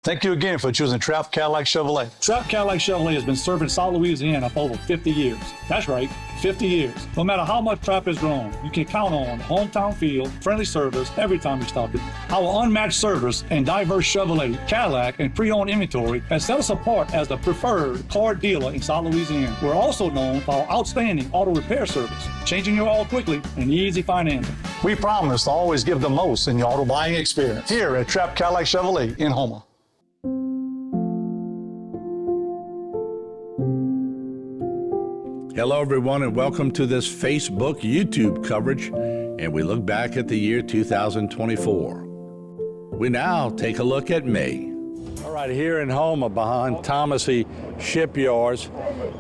Thank you again for choosing Trapp Cadillac Chevrolet. Trapp Cadillac Chevrolet has been serving South Louisiana for over 50 years. That's right, 50 years. No matter how much Trapp has grown, you can count on hometown feel, friendly service every time you stop it. Our unmatched service and diverse Chevrolet, Cadillac, and pre-owned inventory has set us apart as the preferred car dealer in South Louisiana. We're also known for our outstanding auto repair service, changing your oil quickly and easy financing. We promise to always give the most in your auto buying experience here at Trapp Cadillac Chevrolet in Houma. Hello, everyone, and welcome to this Facebook, YouTube coverage, and we look back at the year 2024. We now take a look at May. All right, here in Houma, behind Thomas E. Shipyards,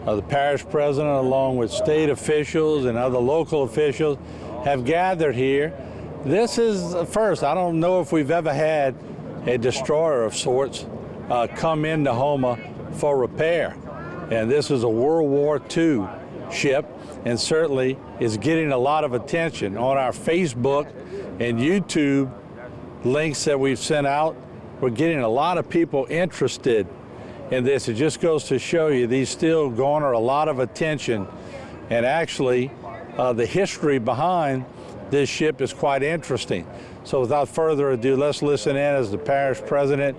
the parish president, along with state officials and other local officials, have gathered here. This is the first. I don't know if we've ever had a destroyer of sorts come into Houma for repair. And this is a World War II ship, and certainly is getting a lot of attention on our Facebook and YouTube links that we've sent out. We're getting a lot of people interested in this. It just goes to show you these still garner a lot of attention, and actually the history behind this ship is quite interesting. So without further ado, let's listen in as the parish president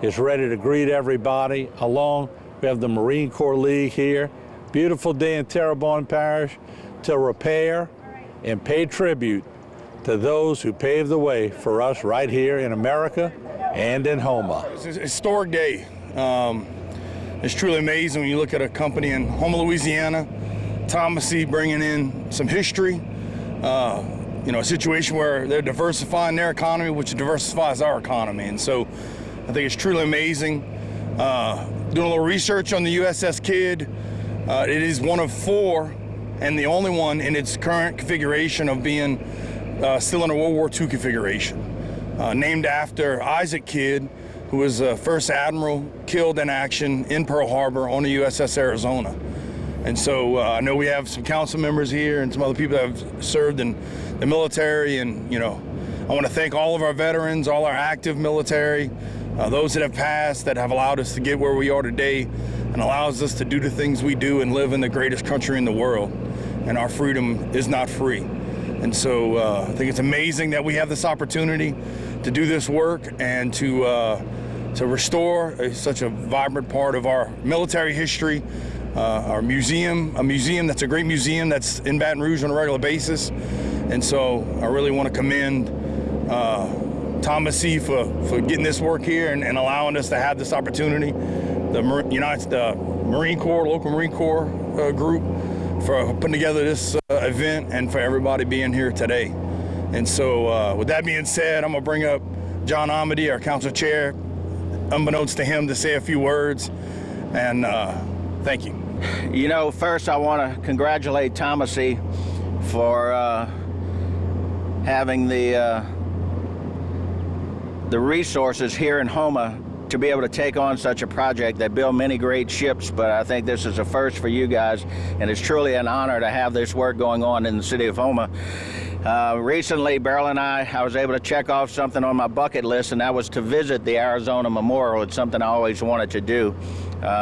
is ready to greet everybody. Along, we have the Marine Corps League here. Beautiful day in Terrebonne Parish to repair and pay tribute to those who paved the way for us right here in America and in Houma. It's a historic day. It's truly amazing when you look at a company in Houma, Louisiana, Thomas E. bringing in some history, a situation where they're diversifying their economy, which diversifies our economy. And so I think it's truly amazing. Doing a little research on the USS Kidd, it is one of 4 and the only one in its current configuration of being still in a World War II configuration. Named after Isaac Kidd, who was the first admiral killed in action in Pearl Harbor on the USS Arizona. And so I know we have some council members here and some other people that have served in the military, and I want to thank all of our veterans, all our active military, those that have passed, that have allowed us to get where we are today, and allows us to do the things we do and live in the greatest country in the world. And our freedom is not free. And so I think it's amazing that we have this opportunity to do this work and to restore such a vibrant part of our military history, our museum, a museum that's a great museum that's in Baton Rouge on a regular basis. And so I really want to commend Thomas E. for getting this work here and allowing us to have this opportunity. The Marine Corps, local Marine Corps group, for putting together this event and for everybody being here today. And so with that being said, I'm going to bring up John Amity, our council chair, unbeknownst to him, to say a few words. And thank you. First I want to congratulate Thomas E. for having the resources here in Houma to be able to take on such a project. They build many great ships, but I think this is a first for you guys, and it's truly an honor to have this work going on in the city of Houma. Recently, Beryl and I was able to check off something on my bucket list, and that was to visit the Arizona Memorial. It's something I always wanted to do.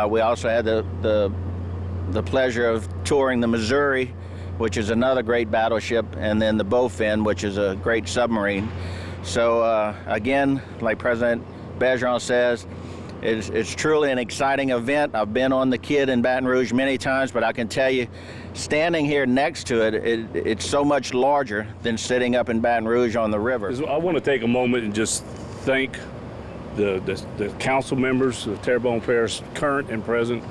We also had the pleasure of touring the Missouri, which is another great battleship, and then the Bowfin, which is a great submarine. So again, like President Bergeron says, it's truly an exciting event. I've been on the Kidd in Baton Rouge many times, but I can tell you, standing here next to it's so much larger than sitting up in Baton Rouge on the river. I want to take a moment and just thank the council members, the Terrebonne Parish current and present,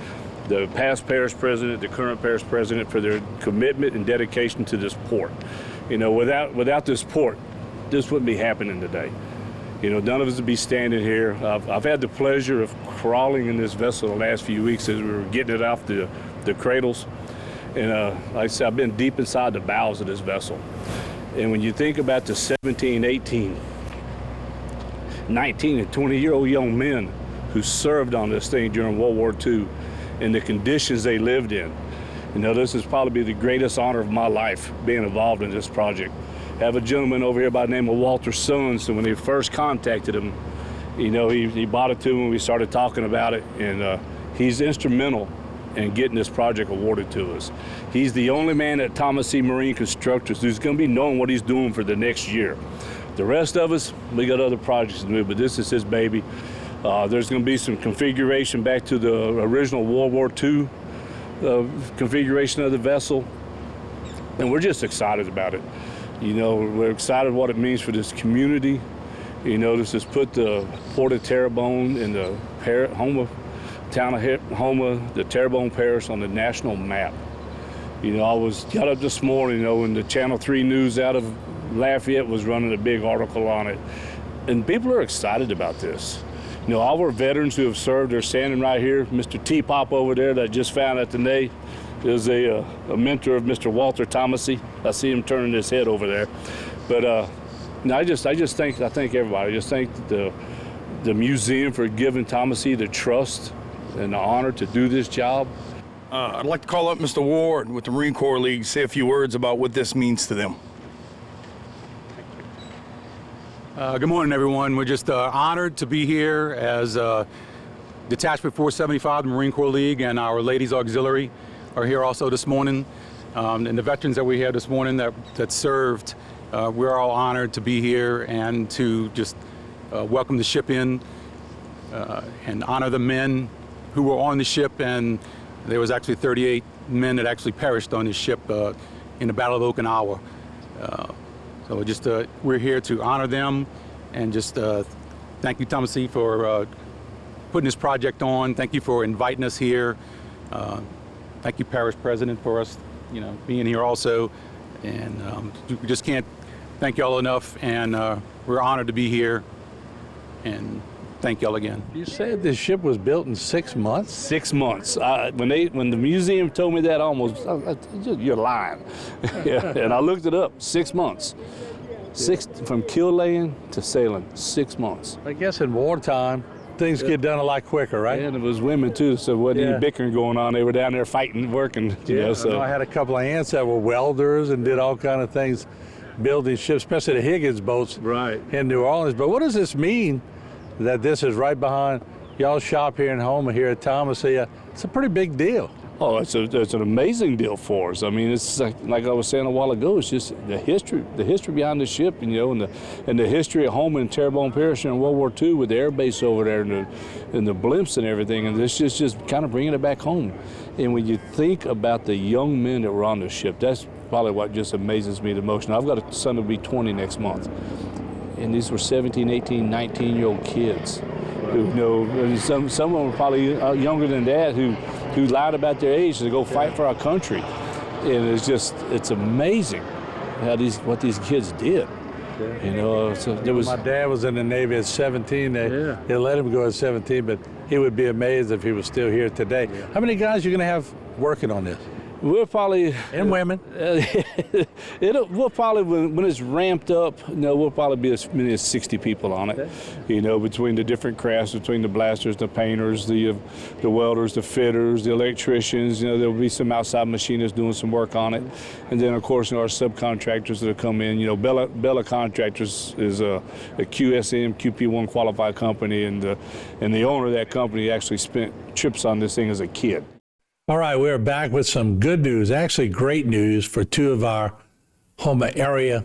the past parish president, the current parish president, for their commitment and dedication to this port. Without this port, this wouldn't be happening today. None of us would be standing here. I've had the pleasure of crawling in this vessel the last few weeks as we were getting it off the cradles. And like I said, I've been deep inside the bowels of this vessel. And when you think about the 17, 18, 19, and 20-year-old young men who served on this thing during World War II and the conditions they lived in, this is probably the greatest honor of my life, being involved in this project. I have a gentleman over here by the name of Walter Sons, and when they first contacted him, You know, he bought it to me when we started talking about it, and he's instrumental in getting this project awarded to us. He's the only man at Thomas C. Marine Constructors who's going to be knowing what he's doing for the next year. The rest of us, we got other projects to do, but this is his baby. There's going to be some configuration back to the original World War II configuration of the vessel, and we're just excited about it. You know, we're excited what it means for this community. You know, this has put the Port of Terrebonne in the Houma, town of Houma, the Terrebonne Parish, on the national map. You know, I got up this morning, you know, and the Channel 3 News out of Lafayette was running a big article on it. And people are excited about this. You know, all our veterans who have served are standing right here. Mr. T-Pop over there that I just found out today is a mentor of Mr. Walter Thomasy. I see him turning his head over there. But no, I thank everybody. I just thank the museum for giving Thomasy the trust and the honor to do this job. I'd like to call up Mr. Ward with the Marine Corps League, say a few words about what this means to them. Good morning, everyone. We're just honored to be here as Detachment 475, the Marine Corps League, and our Ladies Auxiliary are here also this morning. And the veterans that we had this morning that served, we're all honored to be here and to just welcome the ship in and honor the men who were on the ship. And there was actually 38 men that actually perished on this ship in the Battle of Okinawa. So just we're here to honor them, and just thank you, Thomasy, for putting this project on. Thank you for inviting us here. Thank you, Parish President, for us, you know, being here also. And we just can't thank y'all enough. And we're honored to be here. And thank y'all again. You said this ship was built in 6 months? 6 months. When the museum told me that, you're lying. Yeah. And I looked it up. 6 months. From keel laying to sailing. 6 months. I guess in wartime, things get done a lot quicker, right? And it was women too, so there wasn't any bickering going on. They were down there fighting, working. You know, so. I had a couple of aunts that were welders and did all kind of things, building ships, especially the Higgins boats in New Orleans. But what does this mean that this is right behind y'all's shop here in Houma, here at Thomasy? It's a pretty big deal. Oh, it's an amazing deal for us. I mean, it's like I was saying a while ago. It's just the history behind the ship, you know, and the history of Houma and Terrebonne Parish in World War II with the air base over there and the blimps and everything. And this is just kind of bringing it back home. And when you think about the young men that were on the ship, that's probably what just amazes me the most. Now, I've got a son who'll be 20 next month, and these were 17, 18, 19-year-old kids who, you know, some of them were probably younger than that who lied about their age to go fight for our country. And it's amazing what these kids did. Yeah. You know, so there was. My dad was in the Navy at 17. They let him go at 17, but he would be amazed if he was still here today. Yeah. How many guys are you going to have working on this? We'll probably, and women. We'll probably, when it's ramped up, you know, we'll probably be as many as 60 people on it. You know, between the different crafts, between the blasters, the painters, the welders, the fitters, the electricians. You know, there'll be some outside machinists doing some work on it, and then of course, you know, our subcontractors that'll come in. You know, Bella Contractors is a QSM QP1 qualified company, and the owner of that company actually spent trips on this thing as a kid. All right, we're back with some good news, actually great news for two of our Houma area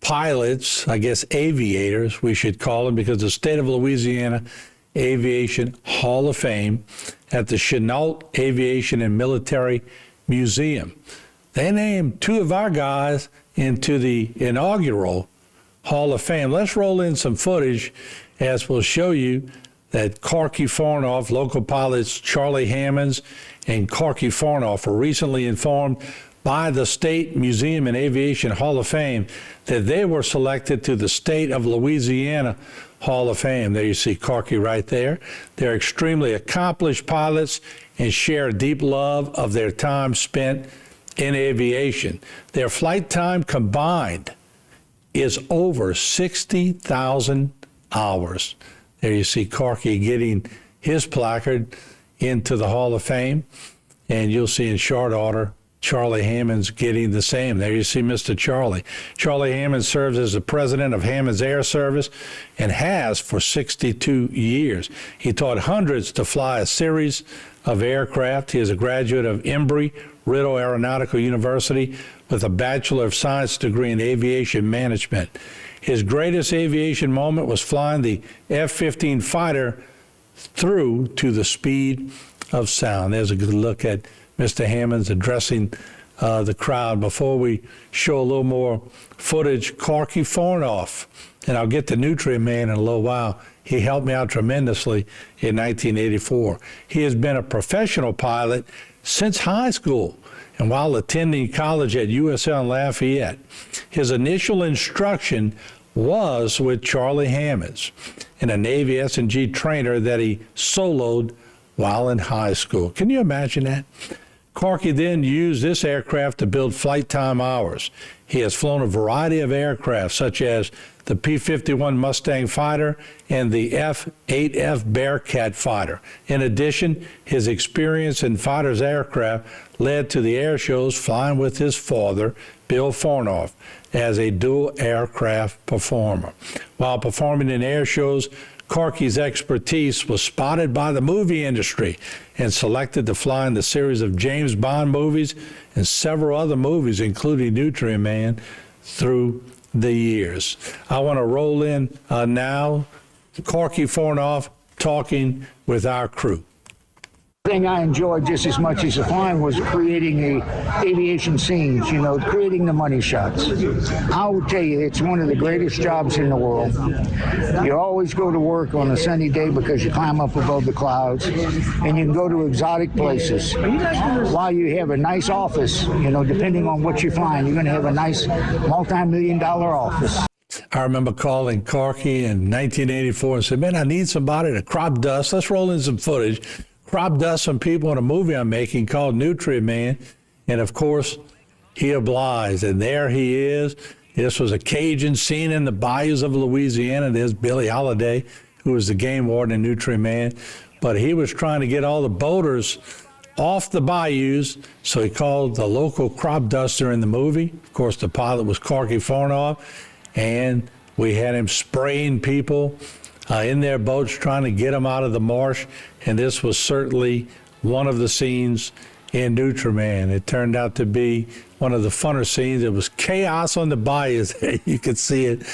pilots, I guess aviators we should call them, because the state of Louisiana Aviation Hall of Fame at the Chenault Aviation and Military Museum. They named two of our guys into the inaugural Hall of Fame. Let's roll in some footage as we'll show you that Corky Farnoff, local pilots Charlie Hammonds and Corky Farnoff, were recently informed by the State Museum and Aviation Hall of Fame that they were selected to the State of Louisiana Hall of Fame. There you see Corky right there. They're extremely accomplished pilots and share a deep love of their time spent in aviation. Their flight time combined is over 60,000 hours. There you see Corky getting his placard into the Hall of Fame, and you'll see in short order Charlie Hammond's getting the same. There you see Mr. Charlie. Charlie Hammond serves as the president of Hammond's Air Service and has for 62 years. He taught hundreds to fly a series of aircraft. He is a graduate of Embry-Riddle Aeronautical University with a Bachelor of Science degree in aviation management. His greatest aviation moment was flying the F-15 fighter through to the speed of sound. There's a good look at Mr. Hammond's addressing the crowd. Before we show a little more footage, Corky Fornoff, and I'll get to Nutria Man in a little while. He helped me out tremendously in 1984. He has been a professional pilot since high school and while attending college at USL Lafayette. His initial instruction was with Charlie Hammonds and a Navy S&G trainer that he soloed while in high school. Can you imagine that? Corky then used this aircraft to build flight time hours. He has flown a variety of aircraft, such as the P-51 Mustang fighter and the F-8F Bearcat fighter. In addition, his experience in fighters aircraft led to the air shows flying with his father, Bill Fornoff, as a dual aircraft performer. While performing in air shows, Corky's expertise was spotted by the movie industry and selected to fly in the series of James Bond movies and several other movies, including Nutria Man, through the years. I want to roll in now Corky Fornoff talking with our crew. The thing I enjoyed just as much as the flying was creating aviation scenes, you know, creating the money shots. I will tell you, it's one of the greatest jobs in the world. You always go to work on a sunny day because you climb up above the clouds, and you can go to exotic places. While you have a nice office, you know, depending on what you're flying, you're going to have a nice multi-million-dollar office. I remember calling Corky in 1984 and said, man, I need somebody to crop dust. Let's roll in some footage. Crop dust some people in a movie I'm making called Nutria Man. And of course, he obliged. And there he is. This was a Cajun scene in the bayous of Louisiana. There's Billy Holiday, who was the game warden in Nutria Man. But he was trying to get all the boaters off the bayous, so he called the local crop duster in the movie. Of course, the pilot was Corky Fornoff, and we had him spraying people in their boats, trying to get them out of the marsh. And this was certainly one of the scenes in Nutria Man. It turned out to be one of the funner scenes. It was chaos on the bayous. You could see it.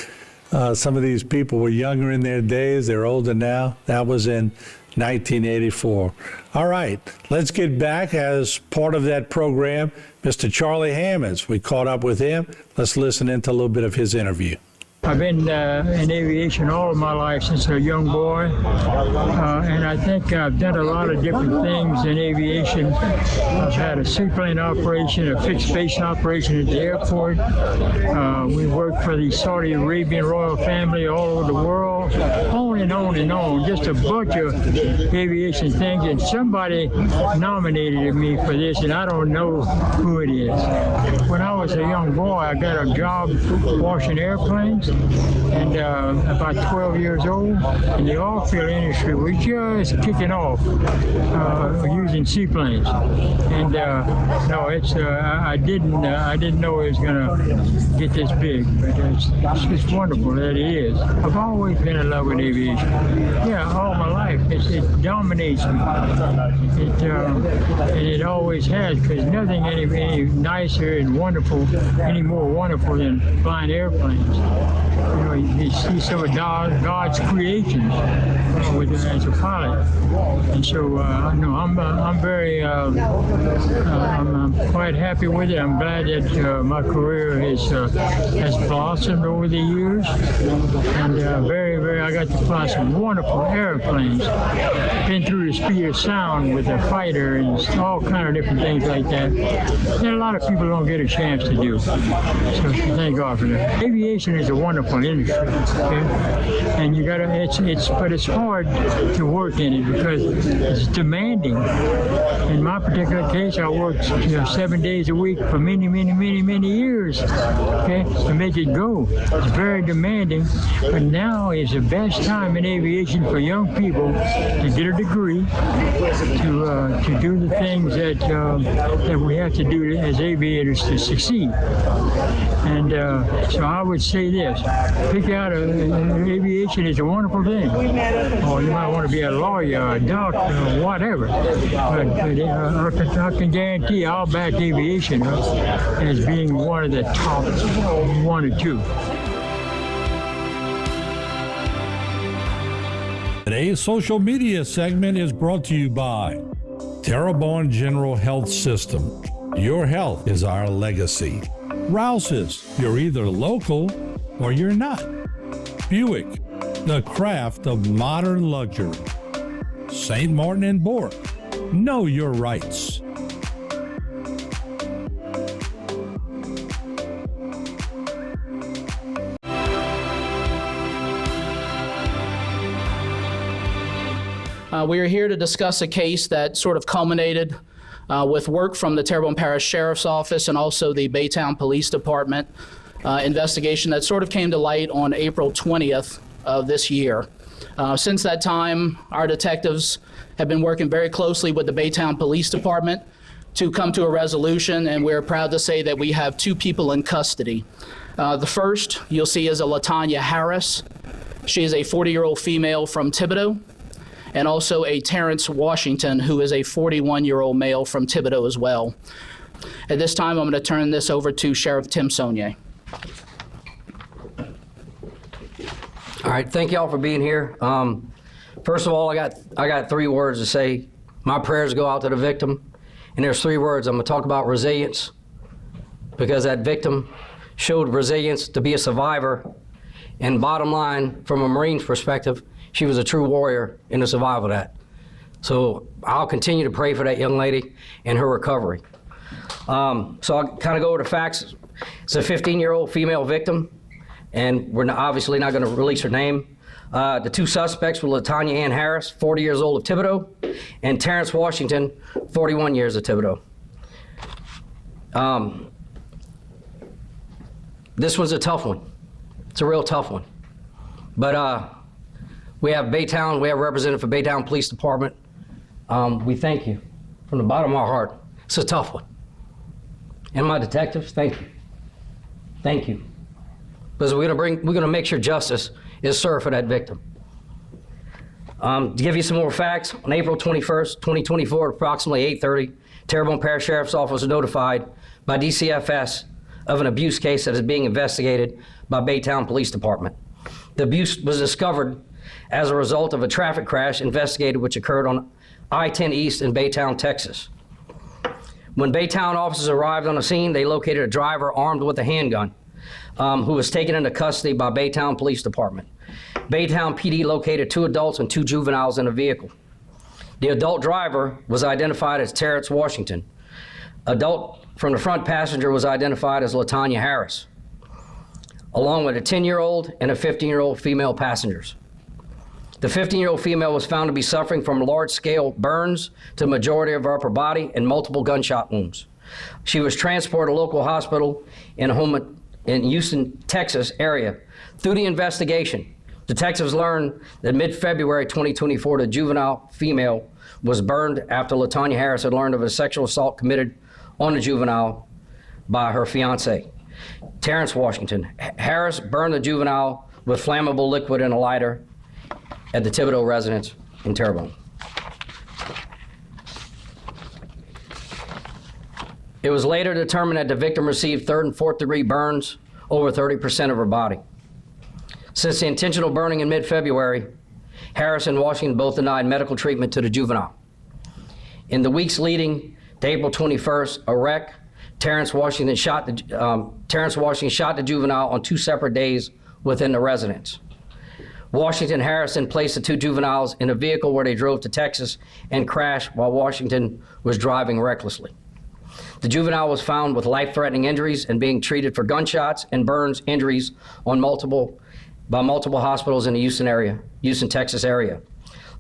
Some of these people were younger in their days. They're older now. That was in 1984. All right, let's get back as part of that program, Mr. Charlie Hammonds. We caught up with him. Let's listen into a little bit of his interview. I've been in aviation all of my life since a young boy, and I think I've done a lot of different things in aviation. I've had a seaplane operation, a fixed base operation at the airport. We worked for the Saudi Arabian royal family all over the world, on and on and on, just a bunch of aviation things, and somebody nominated me for this, and I don't know who it is. When I was a young boy, I got a job washing airplanes, and about 12 years old, and the oil field industry was just kicking off using seaplanes. And no, it's I didn't know it was gonna get this big, but it's just wonderful that it is. I've always been in love with aviation. Yeah, all my life. It dominates me. And it always has, because nothing any nicer and wonderful, any more wonderful than flying airplanes. You know, you see some of God's creations as a pilot, and so no, I'm very, I'm quite happy with it. I'm glad that my career has blossomed over the years, and very, I got to fly some wonderful airplanes. Been through the speed of sound with a fighter and all kind of different things like that. And a lot of people don't get a chance to do. So thank God for that. Aviation is a wonderful industry, okay? And you gotta, but it's hard to work in it because it's demanding. In my particular case, I worked 7 days a week for many years, okay, to make it go. It's very demanding, but now it's is the best time in aviation for young people to get a degree, to do the things that we have to do as aviators to succeed. And so I would say this: pick out aviation is a wonderful thing. Or you might want to be a lawyer, a doctor, or whatever. But I can guarantee I'll back aviation as being one of the top 1 or 2. Today's social media segment is brought to you by Terrebonne General Health System. Your health is our legacy. Rouse's, you're either local or you're not. Buick, the craft of modern luxury. St. Martin and Bork, know your rights. We are here to discuss a case that sort of culminated with work from the Terrebonne Parish Sheriff's Office and also the Baytown Police Department investigation that sort of came to light on April 20th of this year. Since that time, our detectives have been working very closely with the Baytown Police Department to come to a resolution, and we're proud to say that we have 2 people in custody. The first you'll see is a LaTanya Harris. She is a 40-year-old female from Thibodaux, and also a Terrence Washington, who is a 41-year-old male from Thibodaux as well. At this time, I'm going to turn this over to Sheriff Tim Saunier. All right, thank y'all for being here. First of all, I got 3 words to say. My prayers go out to the victim, and there's 3 words. I'm going to talk about resilience, because that victim showed resilience to be a survivor, and bottom line, from a Marine's perspective, she was a true warrior in the survival of that. So I'll continue to pray for that young lady and her recovery. So I'll kind of go over the facts. It's a 15-year-old female victim, and we're obviously not going to release her name. The 2 suspects were LaTanya Ann Harris, 40 years old of Thibodaux, and Terrence Washington, 41 years of Thibodaux. This was a tough one. It's a real tough one. But we have Baytown, we have a representative for Baytown Police Department. We thank you from the bottom of our heart. It's a tough one. And my detectives, thank you. Thank you. Because we're gonna make sure justice is served for that victim. To give you some more facts, on April 21st, 2024, at approximately 8:30, Terrebonne Parish Sheriff's Office was notified by DCFS of an abuse case that is being investigated by Baytown Police Department. The abuse was discovered as a result of a traffic crash investigated which occurred on I-10 East in Baytown, Texas. When Baytown officers arrived on the scene, they located a driver armed with a handgun who was taken into custody by Baytown Police Department. Baytown PD located 2 adults and 2 juveniles in a vehicle. The adult driver was identified as Terrence Washington. Adult from the front passenger was identified as LaTanya Harris, along with a 10-year-old and a 15-year-old female passengers. The 15-year-old female was found to be suffering from large-scale burns to the majority of her upper body and multiple gunshot wounds. She was transported to a local hospital in Houma, in Houston, Texas area. Through the investigation, detectives learned that mid-February 2024, the juvenile female was burned after LaTanya Harris had learned of a sexual assault committed on the juvenile by her fiance, Terrence Washington. Harris burned the juvenile with flammable liquid in a lighter at the Thibodaux residence in Terrebonne. It was later determined that the victim received 3rd and 4th degree burns over 30% of her body. Since the intentional burning in mid-February, Harris and Washington both denied medical treatment to the juvenile. In the weeks leading to April 21st, a wreck, Terrence Washington shot the juvenile on 2 separate days within the residence. Washington and Harrison placed the 2 juveniles in a vehicle where they drove to Texas and crashed while Washington was driving recklessly. The juvenile was found with life-threatening injuries and being treated for gunshots and burns injuries by multiple hospitals in the Houston, Texas area.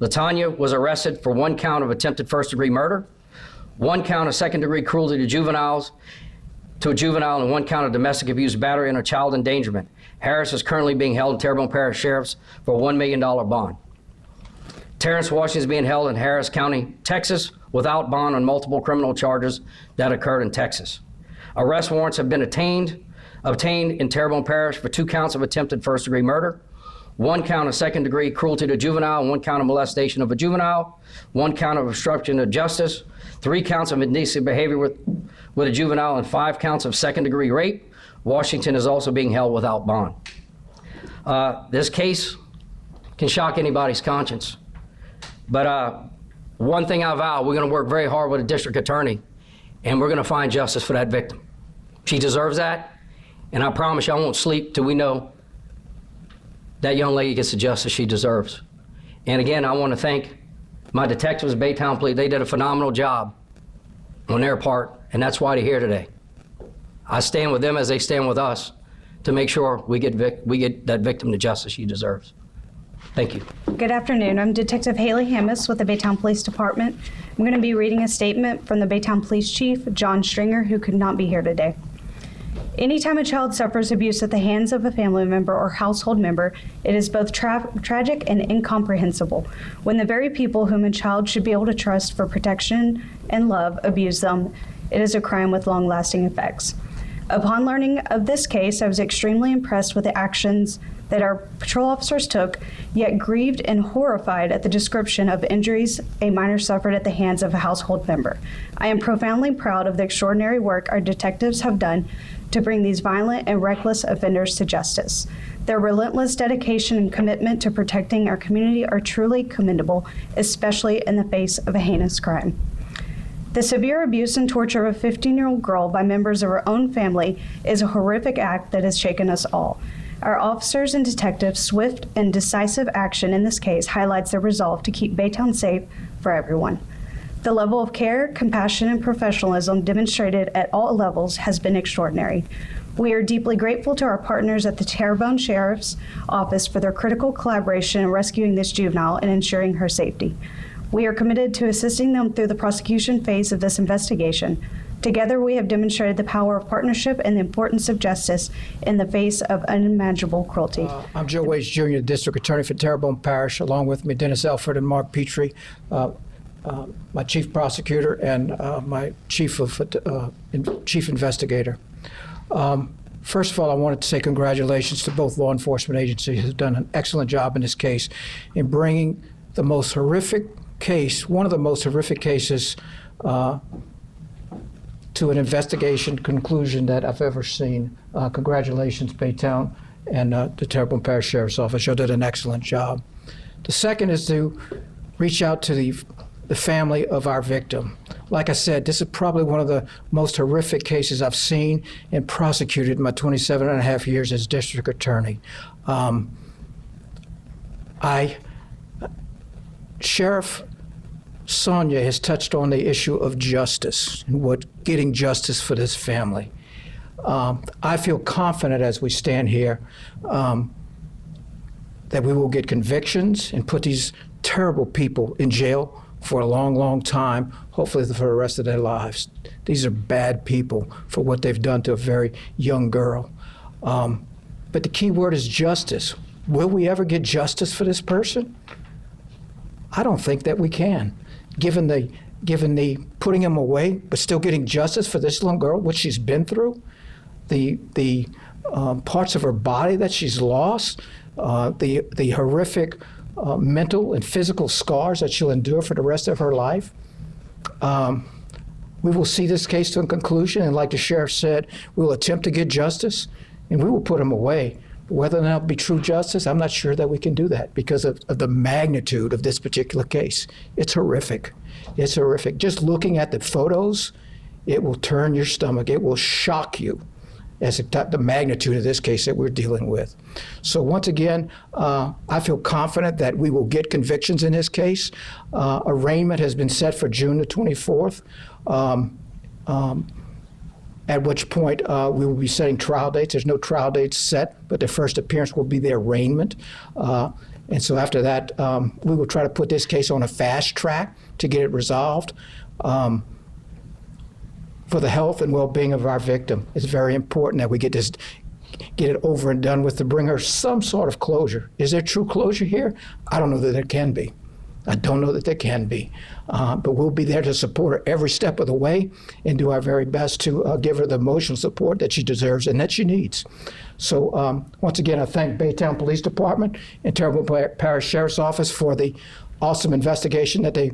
LaTanya was arrested for 1 count of attempted 1st-degree murder, 1 count of 2nd-degree cruelty to a juvenile, and 1 count of domestic abuse, battery, and a child endangerment. Harris is currently being held in Terrebonne Parish Sheriff's for a $1 million bond. Terrence Washington is being held in Harris County, Texas, without bond on multiple criminal charges that occurred in Texas. Arrest warrants have been obtained in Terrebonne Parish for 2 counts of attempted first-degree murder, 1 count of second-degree cruelty to a juvenile, and 1 count of molestation of a juvenile, 1 count of obstruction of justice, 3 counts of indecent behavior with a juvenile, and 5 counts of second-degree rape. Washington is also being held without bond. This case can shock anybody's conscience, but one thing I vow, we're going to work very hard with the district attorney, and we're going to find justice for that victim. She deserves that, and I promise you I won't sleep till we know that young lady gets the justice she deserves. And again, I want to thank my detectives, Baytown Police. They did a phenomenal job on their part, and that's why they're here today. I stand with them as they stand with us to make sure we get that victim the justice she deserves. Thank you. Good afternoon. I'm Detective Haley Hammis with the Baytown Police Department. I'm going to be reading a statement from the Baytown Police Chief, John Stringer, who could not be here today. Anytime a child suffers abuse at the hands of a family member or household member, it is both tragic and incomprehensible. When the very people whom a child should be able to trust for protection and love abuse them, it is a crime with long-lasting effects. Upon learning of this case, I was extremely impressed with the actions that our patrol officers took, yet grieved and horrified at the description of injuries a minor suffered at the hands of a household member. I am profoundly proud of the extraordinary work our detectives have done to bring these violent and reckless offenders to justice. Their relentless dedication and commitment to protecting our community are truly commendable, especially in the face of a heinous crime. The severe abuse and torture of a 15-year-old girl by members of her own family is a horrific act that has shaken us all. Our officers and detectives' swift and decisive action in this case highlights their resolve to keep Baytown safe for everyone. The level of care, compassion, and professionalism demonstrated at all levels has been extraordinary. We are deeply grateful to our partners at the Terrebonne Sheriff's Office for their critical collaboration in rescuing this juvenile and ensuring her safety. We are committed to assisting them through the prosecution phase of this investigation. Together, we have demonstrated the power of partnership and the importance of justice in the face of unimaginable cruelty. I'm Joe Waits, Jr., District Attorney for Terrebonne Parish. Along with me, Dennis Elford and Mark Petrie, my Chief Prosecutor and my Chief Investigator. First of all, I wanted to say congratulations to both law enforcement agencies who've done an excellent job in this case in bringing the most horrific case, one of the most horrific cases, to an investigation conclusion that I've ever seen. Congratulations, Baytown and the Terrebonne Parish Sheriff's Office. You did an excellent job. The second is to reach out to the family of our victim. Like I said, this is probably one of the most horrific cases I've seen and prosecuted in my 27 and a half years as district attorney. Sheriff Sonia has touched on the issue of justice and getting justice for this family. I feel confident as we stand here that we will get convictions and put these terrible people in jail for a long, long time, hopefully for the rest of their lives. These are bad people for what they've done to a very young girl. But the key word is justice. Will we ever get justice for this person? I don't think that we can. Given the putting him away, but still getting justice for this little girl, what she's been through, the parts of her body that she's lost, the horrific mental and physical scars that she'll endure for the rest of her life. We will see this case to a conclusion, and like the sheriff said, we'll attempt to get justice, and we will put him away. Whether or not it'll be true justice, I'm not sure that we can do that because of the magnitude of this particular case. It's horrific. It's horrific. Just looking at the photos, it will turn your stomach. It will shock you as the magnitude of this case that we're dealing with. So once again, I feel confident that we will get convictions in this case. Arraignment has been set for June the 24th. At which point we will be setting trial dates. There's no trial dates set, but the first appearance will be the arraignment. And so after that, we will try to put this case on a fast track to get it resolved. For the health and well-being of our victim, it's very important that we get this get it over and done with, to bring her some sort of closure. Is there true closure here? I don't know that there can be. I don't know that there can be. But we'll be there to support her every step of the way and do our very best to give her the emotional support that she deserves and that she needs. So once again, I thank Baytown Police Department and Terrebonne Parish Sheriff's Office for the awesome investigation that they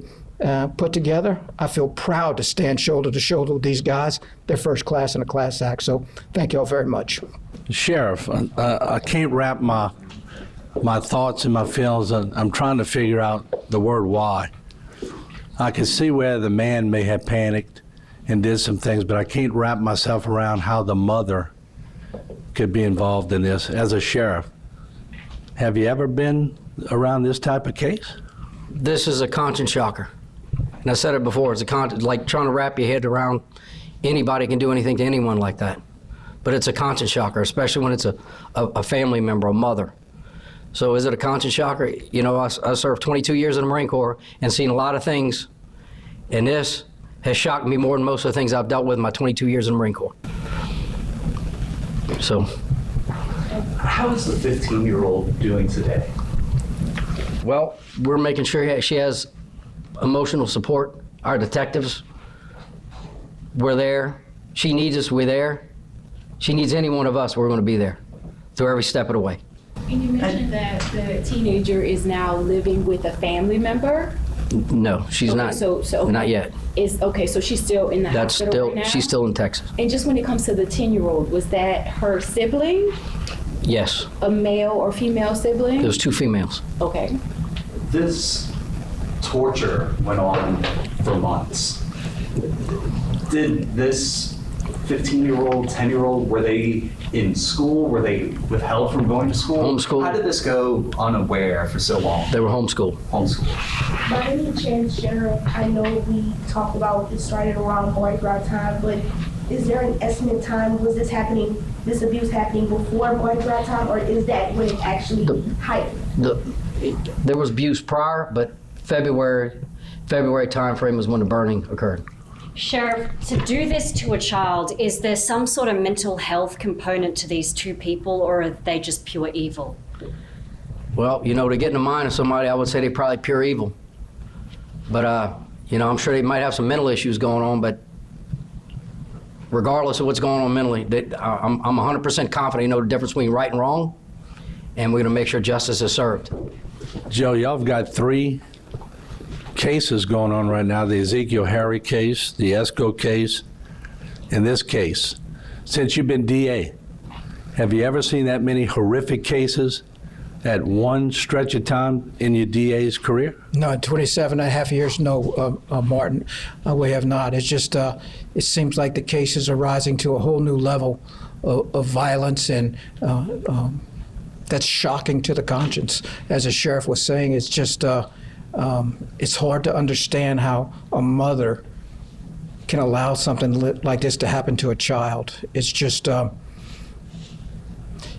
put together. I feel proud to stand shoulder to shoulder with these guys. They're first class in a class act. So thank you all very much. Sheriff, I can't wrap my thoughts and my feelings. I'm trying to figure out the word why. I can see where the man may have panicked and did some things, but I can't wrap myself around how the mother could be involved in this. As a sheriff, have you ever been around this type of case? This is a conscience shocker. And I said it before, it's like trying to wrap your head around anybody can do anything to anyone like that. But it's a conscience shocker, especially when it's a family member, a mother. So is it a conscience shocker? You know, I served 22 years in the Marine Corps and seen a lot of things, and this has shocked me more than most of the things I've dealt with in my 22 years in the Marine Corps. So. How is the 15-year-old doing today? Well, we're making sure she has emotional support. Our detectives, we're there. She needs us, we're there. She needs any one of us, we're going to be there through every step of the way. And you mentioned that the teenager is now living with a family member? No, she's not. So not yet. So she's still in the hospital right now? She's still in Texas. And just when it comes to the 10-year-old, was that her sibling? Yes. A male or female sibling? There's 2 females. Okay. This torture went on for months. Did this 15-year-old, 10-year-old, were they in school? Were they withheld from going to school? Homeschooled. How did this go unaware for so long? They were homeschooled. Homeschooled. By any chance, Sheriff, I know we talked about it started around Mardi Gras time, but is there an estimate time? Was this abuse happening before Mardi Gras time, or is that when it actually heightened? There was abuse prior, but February time frame was when the burning occurred. Sheriff, to do this to a child, is there some sort of mental health component to these 2 people, or are they just pure evil? Well, you know, to get in the mind of somebody, I would say they're probably pure evil. But, you know, I'm sure they might have some mental issues going on, but regardless of what's going on mentally, I'm 100% confident you know the difference between right and wrong, and we're going to make sure justice is served. Joe, y'all have got 3 cases going on right now, the Ezekiel Harry case, the Esco case, and this case. Since you've been DA, have you ever seen that many horrific cases at one stretch of time in your DA's career? No, in 27 and a half years, no, Martin, we have not. It's just, it seems like the cases are rising to a whole new level of violence, and that's shocking to the conscience. As the sheriff was saying, it's just, it's hard to understand how a mother can allow something like this to happen to a child. It's just, you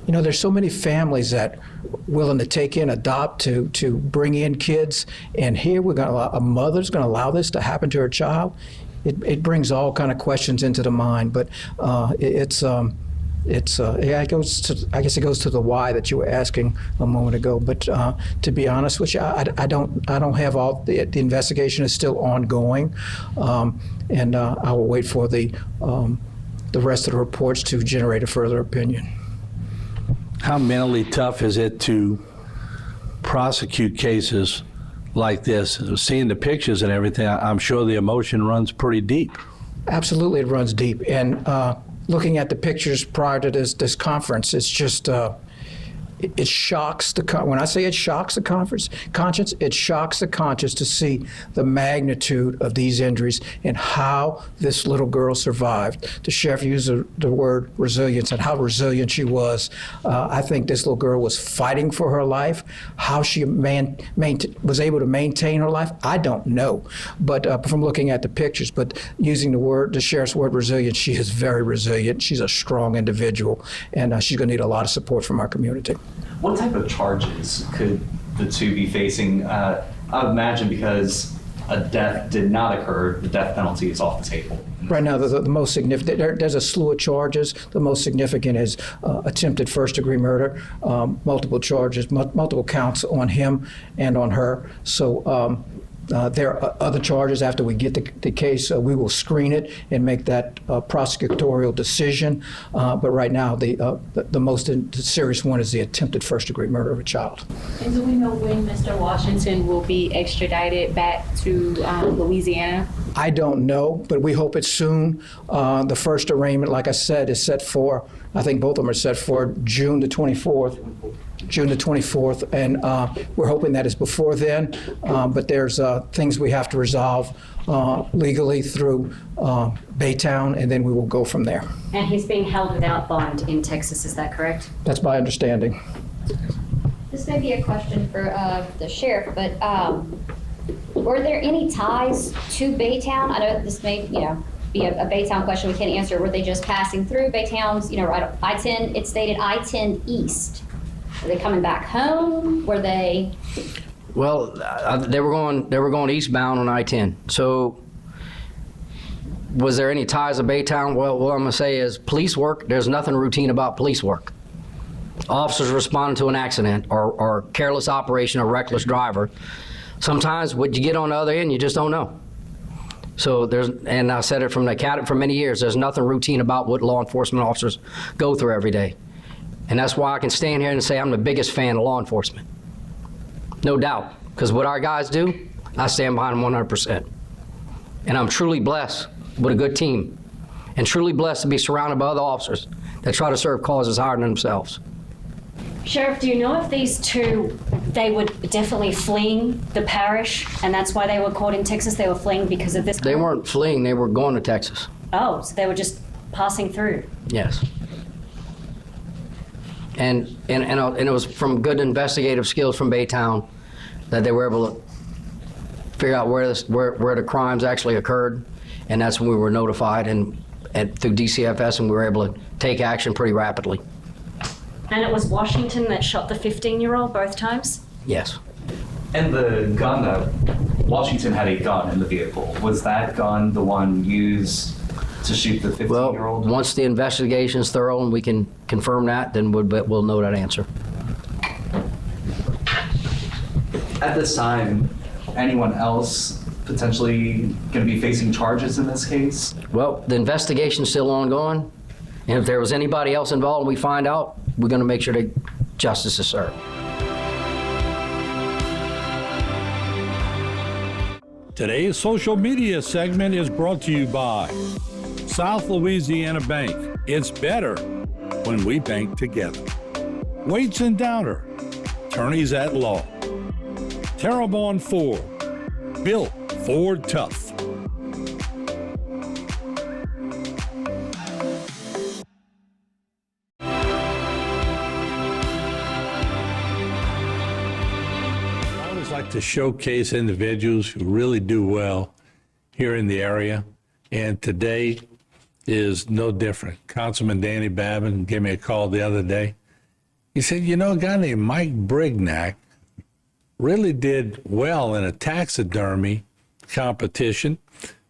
know, there's so many families that willing to take in, adopt, to bring in kids, and here a mother's going to allow this to happen to her child. It brings all kind of questions into the mind, but yeah, it goes to, I guess it goes to the why that you were asking a moment ago. But to be honest with you, I don't have all the investigation is still ongoing, and I will wait for the rest of the reports to generate a further opinion. How mentally tough is it to prosecute cases like this? Seeing the pictures and everything, I'm sure the emotion runs pretty deep. Absolutely, it runs deep. And looking at the pictures prior to this conference, it's just, it shocks when I say it shocks the conscience, it shocks the conscience to see the magnitude of these injuries and how this little girl survived. The sheriff used the word resilience and how resilient she was. I think this little girl was fighting for her life. How she was able to maintain her life, I don't know. But from looking at the pictures, but using the sheriff's word resilience, she is very resilient. She's a strong individual, and she's going to need a lot of support from our community. What type of charges could the 2 be facing? I would imagine because a death did not occur, the death penalty is off the table. Right now, the most significant, there's a slew of charges. The most significant is attempted first-degree murder, multiple charges, multiple counts on him and on her. So there are other charges after we get the case. We will screen it and make that prosecutorial decision. But right now, the most serious one is the attempted first-degree murder of a child. And do we know when Mr. Washington will be extradited back to Louisiana? I don't know, but we hope it's soon. The first arraignment, like I said, is set for, I think both of them are set for June the 24th. June the 24th, and we're hoping that is before then, but there's things we have to resolve legally through Baytown, and then we will go from there. And he's being held without bond in Texas, is that correct? That's my understanding. This may be a question for the sheriff, but were there any ties to Baytown? I know this may, be a Baytown question we can't answer. Were they just passing through Baytown's, right, I-10, it stated I-10 East. Were they coming back home? Were they? Well, they were going eastbound on I-10. So, was there any ties to Baytown? Well, what I'm gonna say is police work. There's nothing routine about police work. Officers responding to an accident or careless operation or reckless driver. Sometimes what you get on the other end, you just don't know. So and I said it from the academy for many years. There's nothing routine about what law enforcement officers go through every day. And that's why I can stand here and say I'm the biggest fan of law enforcement. No doubt. Because what our guys do, I stand behind them 100%. And I'm truly blessed with a good team. And truly blessed to be surrounded by other officers that try to serve causes higher than themselves. Sheriff, do you know if these two, they were definitely fleeing the parish, and that's why they were caught in Texas? They were fleeing because of this? They weren't fleeing, they were going to Texas. Oh, so they were just passing through? Yes. And it was from good investigative skills from Baytown that they were able to figure out where the crimes actually occurred, and that's when we were notified and through DCFS, and we were able to take action pretty rapidly. And it was Washington that shot the 15-year-old both times? Yes. And the gun that Washington had a gun in the vehicle, was that gun the one used to shoot the 15-year-old? Well, once the investigation is thorough and we can confirm that, then we'll know that answer. At this time, anyone else potentially going to be facing charges in this case? Well, the investigation's still ongoing, and if there was anybody else involved and we find out, we're going to make sure that justice is served. Today's social media segment is brought to you by South Louisiana Bank. It's better when we bank together. Waits and Downer, attorneys at law. Terrebonne Ford, built Ford tough. I always like to showcase individuals who really do well here in the area, and today is no different. Councilman Danny Babin gave me a call the other day. He said, a guy named Mike Brignac really did well in a taxidermy competition.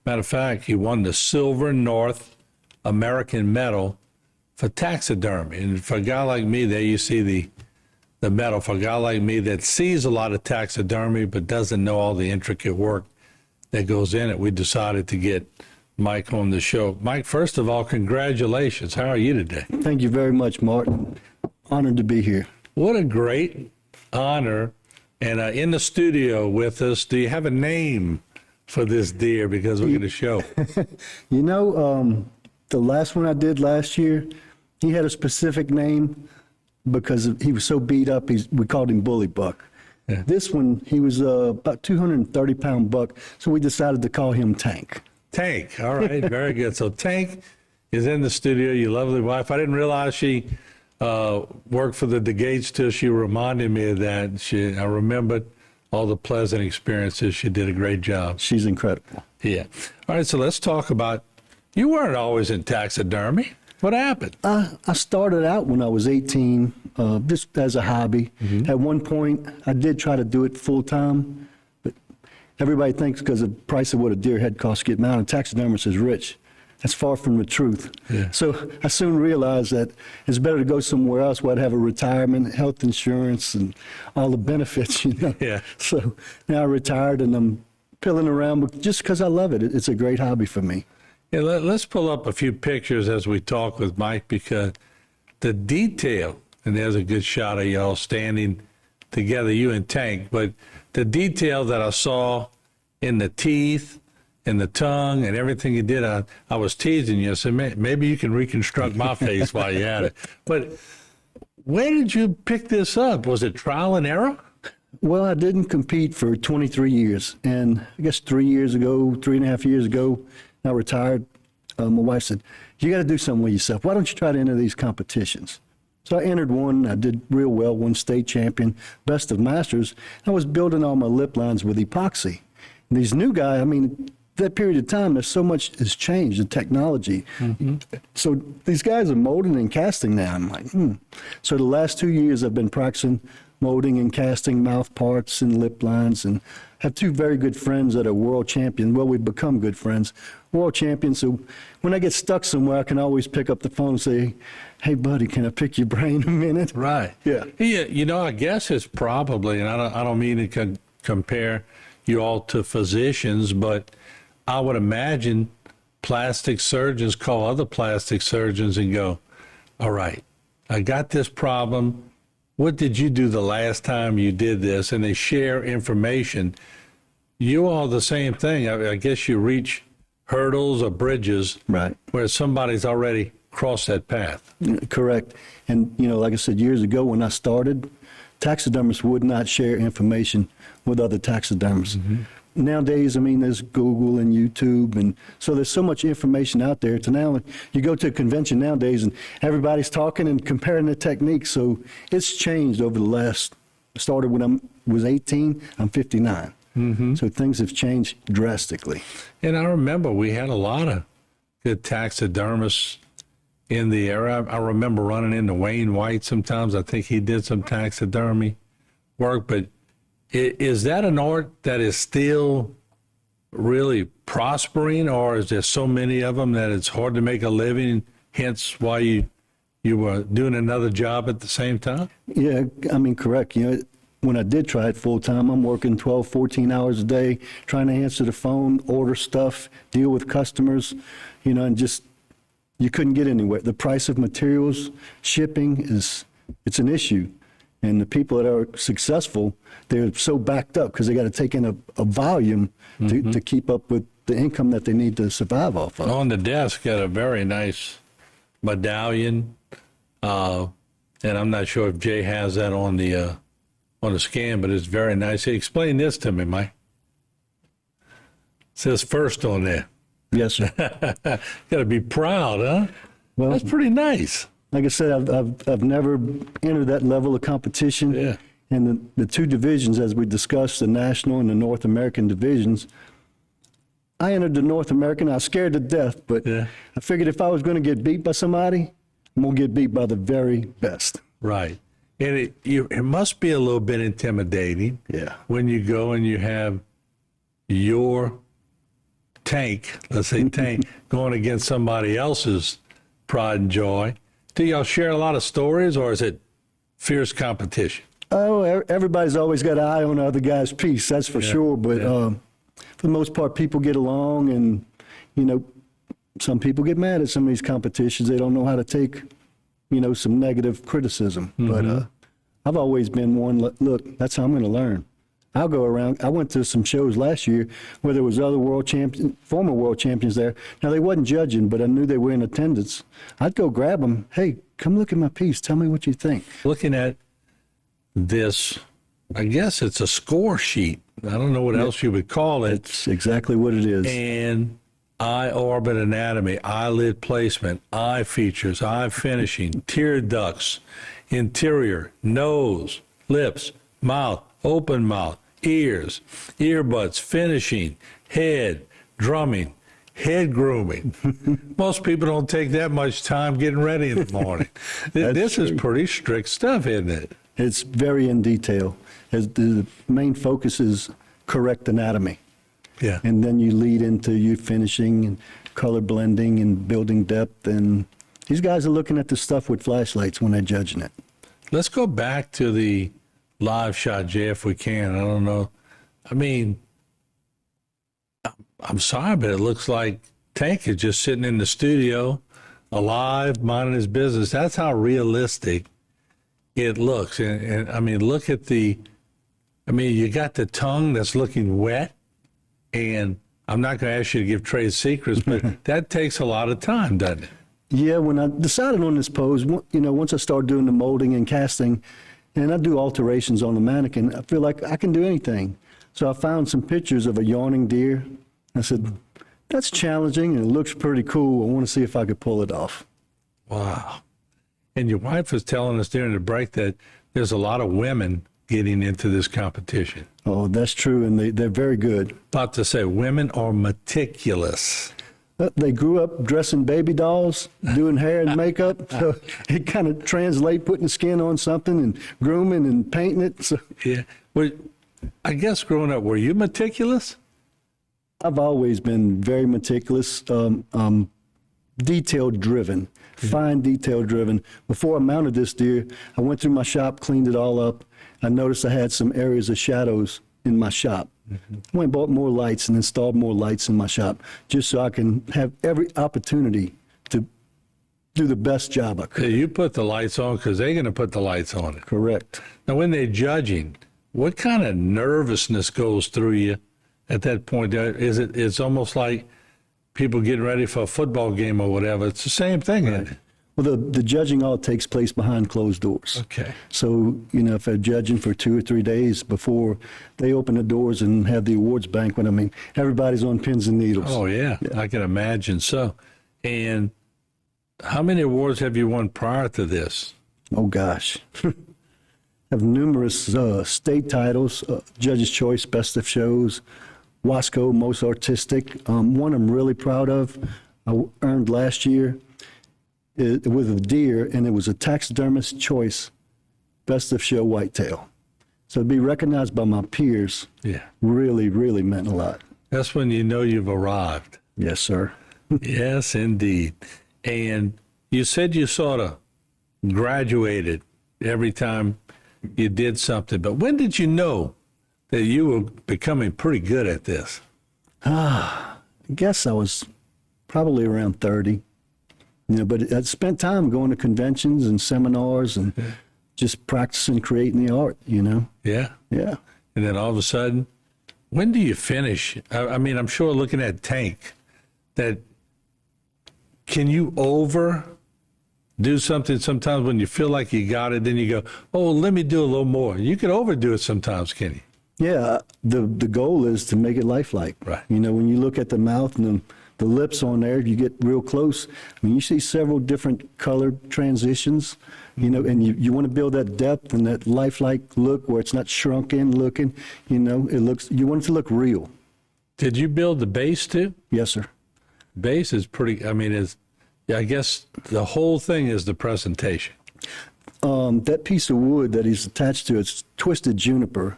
Matter of fact, he won the Silver North American Medal for taxidermy. And for a guy like me, there you see the medal. For a guy like me that sees a lot of taxidermy but doesn't know all the intricate work that goes in it, we decided to get Mike on the show. Mike, first of all, congratulations. How are you today? Thank you very much, Martin. Honored to be here. What a great honor. And in the studio with us, do you have a name for this deer? Because we're going to show. The last one I did last year, he had a specific name because he was so beat up, we called him Bully Buck. Yeah. This one, he was about 230-pound buck, so we decided to call him Tank. Tank, all right, very good. So Tank is in the studio, your lovely wife. I didn't realize she worked for the DeGates till she reminded me of that. I remembered all the pleasant experiences. She did a great job. She's incredible. Yeah. All right, so let's talk about, you weren't always in taxidermy. What happened? I started out when I was 18, just as a hobby. Mm-hmm. At one point, I did try to do it full time, but everybody thinks because of the price of what a deer head costs to get mounted, taxidermist is rich. That's far from the truth. Yeah. So I soon realized that it's better to go somewhere else where I'd have a retirement, health insurance, and all the benefits, you know. Yeah. So now I retired and I'm pilling around, but just because I love it. It's a great hobby for me. Yeah, let's pull up a few pictures as we talk with Mike, because the detail, and there's a good shot of y'all standing together, you and Tank, but the detail that I saw in the teeth and the tongue and everything you did, I was teasing you. I said, maybe you can reconstruct my face while you're at it. But where did you pick this up? Was it trial and error? Well, I didn't compete for 23 years. And I guess 3.5 years ago, I retired. My wife said, you got to do something with yourself. Why don't you try to enter these competitions? So I entered one. I did real well, won state champion, best of masters. I was building all my lip lines with epoxy. And these new guys, I mean, that period of time, there's so much has changed, the technology. Mm-hmm. So these guys are molding and casting now. I'm like, So the last 2 years I've been practicing molding and casting mouth parts and lip lines, and have two very good friends that are world champion. Well, we've become good friends, world champions. So when I get stuck somewhere, I can always pick up the phone and say, hey, buddy, can I pick your brain a minute? Right. Yeah. Yeah. You know, I guess it's probably, and I don't mean to compare you all to physicians, but I would imagine plastic surgeons call other plastic surgeons and go, all right, I got this problem. What did you do the last time you did this? And they share information. You all the same thing. I guess you reach hurdles or bridges, right, where somebody's already crossed that path. Correct. And, you know, like I said, years ago when I started, taxidermists would not share information with other taxidermists. Mm-hmm. Nowadays, I mean, there's Google and YouTube, and so there's so much information out there. To now, you go to a convention nowadays, and everybody's talking and comparing the techniques. So it's changed over the last. Started when I was 18. I'm 59. Mm-hmm. So things have changed drastically. And I remember we had a lot of good taxidermists in the era. I remember running into Wayne White sometimes. I think he did some taxidermy work, but is that an art that is still really prospering, or is there so many of them that it's hard to make a living, hence why you were doing another job at the same time? Yeah, I mean, correct. You know, when I did try it full time, I'm working 12, 14 hours a day, trying to answer the phone, order stuff, deal with customers, you know, and just, you couldn't get anywhere. The price of materials, shipping it's an issue. And the people that are successful, they're so backed up because they got to take in a volume to keep up with the income that they need to survive off of. On the desk, got a very nice medallion, and I'm not sure if Jay has that on the scan, but it's very nice. Hey, explain this to me, Mike. It says first on there. Yes, sir. Got to be proud, huh? Well, that's pretty nice. Like I said, I've never entered that level of competition. Yeah. And the two divisions, as we discussed, the national and the North American divisions, I entered the North American. I was scared to death, but I figured if I was going to get beat by somebody, I'm going to get beat by the very best. Right. And it must be a little bit intimidating. Yeah. When you go and you have your tank, let's say tank, going against somebody else's pride and joy. Do y'all share a lot of stories, or is it fierce competition? Oh, everybody's always got an eye on the other guy's piece, that's for sure. But for the most part, people get along, and, you know, some people get mad at some of these competitions. They don't know how to take, you know, some negative criticism. Mm-hmm. But I've always been one, look, that's how I'm going to learn. I'll go around. I went to some shows last year where there was other former world champions there. Now, they wasn't judging, but I knew they were in attendance. I'd go grab them. Hey, come look at my piece. Tell me what you think. Looking at this, I guess it's a score sheet. I don't know what else you would call it. It's exactly what it is. And eye orbit anatomy, eyelid placement, eye features, eye finishing, tear ducts, interior, nose, lips, mouth, open mouth, ears, earbuds, finishing, head, drumming, head grooming. Most people don't take that much time getting ready in the morning. This is pretty strict stuff, isn't it? It's very in detail. The main focus is correct anatomy. Yeah. And then you lead into you finishing and color blending and building depth. And these guys are looking at the stuff with flashlights when they're judging it. Let's go back to the live shot, Jay, if we can. I don't know. I mean, I'm sorry, but it looks like Tank is just sitting in the studio, alive, minding his business. That's how realistic it looks. And I mean, look at you got the tongue that's looking wet. And I'm not going to ask you to give trade secrets, but that takes a lot of time, doesn't it? Yeah, when I decided on this pose, once I started doing the molding and casting, and I do alterations on the mannequin, I feel like I can do anything. So I found some pictures of a yawning deer. I said, that's challenging and it looks pretty cool. I want to see if I could pull it off. Wow. And your wife was telling us during the break that there's a lot of women getting into this competition. Oh, that's true, and they're very good. About to say, women are meticulous. They grew up dressing baby dolls, doing hair and makeup, so it kind of translates putting the skin on something and grooming and painting it. So. Yeah. Well, I guess growing up, were you meticulous? I've always been very meticulous, detail-driven, fine detail-driven. Before I mounted this deer, I went through my shop, cleaned it all up. I noticed I had some areas of shadows in my shop. I went and bought more lights and installed more lights in my shop just so I can have every opportunity to do the best job I could. You put the lights on because they're going to put the lights on it. Correct. Now, when they're judging, what kind of nervousness goes through you at that point? It's almost like people getting ready for a football game or whatever. It's the same thing. Right. Well, the judging all takes place behind closed doors. Okay. So, if they're judging for 2 or 3 days before they open the doors and have the awards banquet, I mean, everybody's on pins and needles. Oh, yeah. I can imagine so. And how many awards have you won prior to this? Oh, gosh. Have numerous state titles, Judge's Choice, Best of Shows, Wasco, Most Artistic. One I'm really proud of, I earned last year. With a deer, and it was a taxidermist choice, Best of Show whitetail. So to be recognized by my peers, really, really meant a lot. That's when you know you've arrived. Yes, sir. Yes, indeed. And you said you sort of graduated every time you did something, but when did you know that you were becoming pretty good at this? I guess I was probably around 30. But I spent time going to conventions and seminars and just practicing creating the art, Yeah. Yeah. And then all of a sudden, when do you finish? I mean, I'm sure looking at Tank, that can you do something sometimes when you feel like you got it, then you go, oh, let me do a little more. You can overdo it sometimes, can you? Yeah. The goal is to make it lifelike. Right. When you look at the mouth and the lips on there, you get real close. I mean, you see several different color transitions, and you want to build that depth and that lifelike look where it's not shrunken looking, you want it to look real. Did you build the base too? Yes, sir. Base is pretty, I guess the whole thing is the presentation. That piece of wood that he's attached to, it's twisted juniper,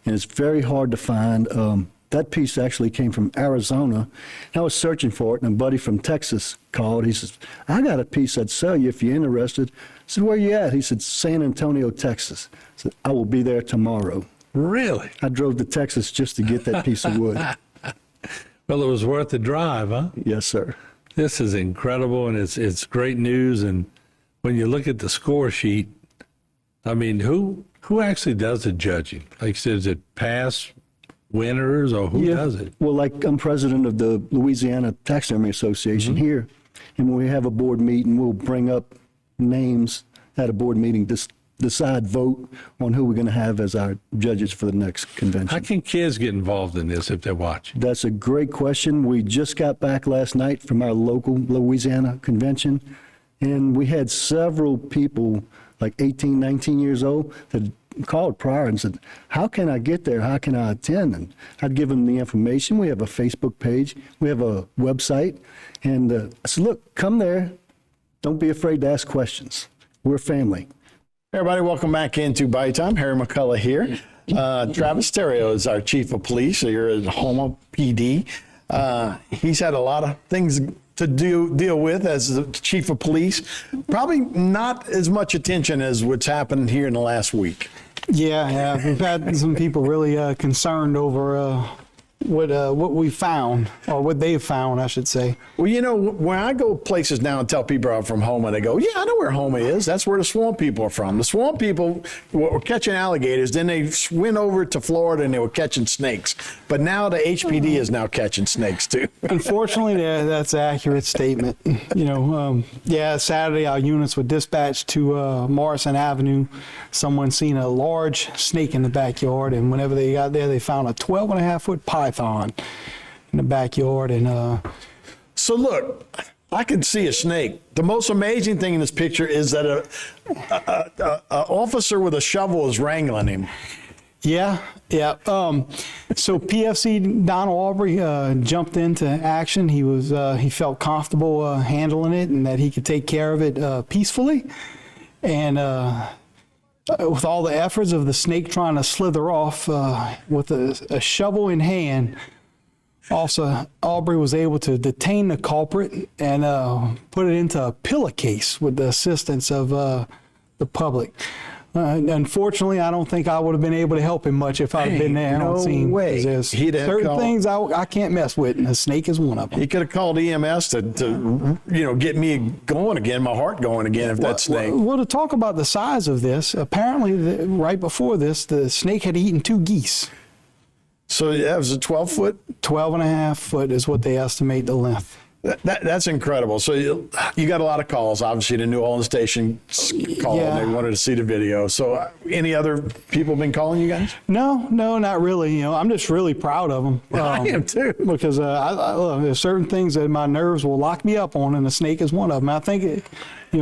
and it's very hard to find. That piece actually came from Arizona. I was searching for it, and a buddy from Texas called. He says, I got a piece I'd sell you if you're interested. I said, where you at? He said, San Antonio, Texas. I said, I will be there tomorrow. Really? I drove to Texas just to get that piece of wood. Well, it was worth the drive, huh? Yes, sir. This is incredible, and it's great news. And when you look at the score sheet, I mean, who actually does the judging? Like you said, is it past winners, or who does it? Well, like I'm president of the Louisiana Taxidermy Association here, and when we have a board meeting, we'll bring up names at a board meeting, decide, vote on who we're going to have as our judges for the next convention. How can kids get involved in this if they're watching? That's a great question. We just got back last night from our local Louisiana convention, and we had several people, like 18, 19 years old, that called prior and said, how can I get there? How can I attend? And I'd give them the information. We have a Facebook page. We have a website. And I said, look, come there. Don't be afraid to ask questions. We're family. Everybody, welcome back into Bite Time. Harry McCullough here. Travis Terrio is our chief of police here at Houma PD. He's had a lot of things to deal with as the chief of police. Probably not as much attention as what's happened here in the last week. Yeah, we've had some people really concerned over what we found, or what they've found, I should say. Well, you know, when I go places now and tell people I'm from Houma, they go, yeah, I know where Houma is. That's where the swamp people are from. The swamp people were catching alligators, then they went over to Florida and they were catching snakes. But now the HPD is now catching snakes too. Unfortunately, that's an accurate statement. You know, Saturday our units were dispatched to Morrison Avenue. Someone seen a large snake in the backyard, and whenever they got there, they found a 12.5-foot python in the backyard. And so look, I can see a snake. The most amazing thing in this picture is that a officer with a shovel is wrangling him. Yeah. So PFC Donald Aubrey jumped into action. He felt comfortable handling it, and that he could take care of it peacefully. And with all the efforts of the snake trying to slither off with a shovel in hand, Officer Aubrey was able to detain the culprit and put it into a pillowcase with the assistance of the public. Unfortunately, I don't think I would have been able to help him much if I'd been there on scene. Way. There's certain things I can't mess with, and a snake is one of them. He could have called EMS to get me going again, my heart going again, if that snake. Well, to talk about the size of this, apparently right before this, the snake had eaten 2 geese. So that was a 12-foot? 12.5 foot is what they estimate the length. That's incredible. So you got a lot of calls. Obviously, the New Orleans station called. Yeah. And they wanted to see the video. So any other people been calling you guys? No, not really. You know, I'm just really proud of them. I am too. Because there's certain things that my nerves will lock me up on, and the snake is one of them. I think,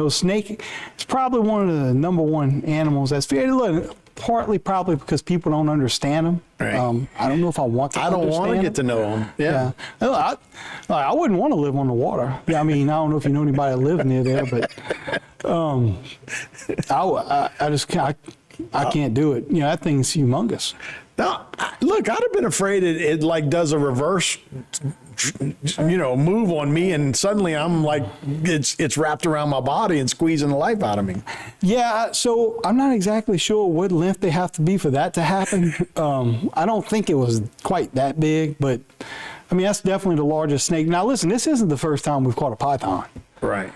snake is probably one of the #1 animals that's very partly probably because people don't understand them. Right. I don't know if I want to. I don't want to get to know them. Yeah. I wouldn't want to live on the water. Yeah, I mean, I don't know if you know anybody that lives near there, but I can't do it. That thing's humongous. Now, look, I'd have been afraid it does a reverse, move on me, and suddenly I'm like, it's wrapped around my body and squeezing the life out of me. Yeah, so I'm not exactly sure what length they have to be for that to happen. I don't think it was quite that big, but I mean, that's definitely the largest snake. Now, listen, this isn't the first time we've caught a python. Right.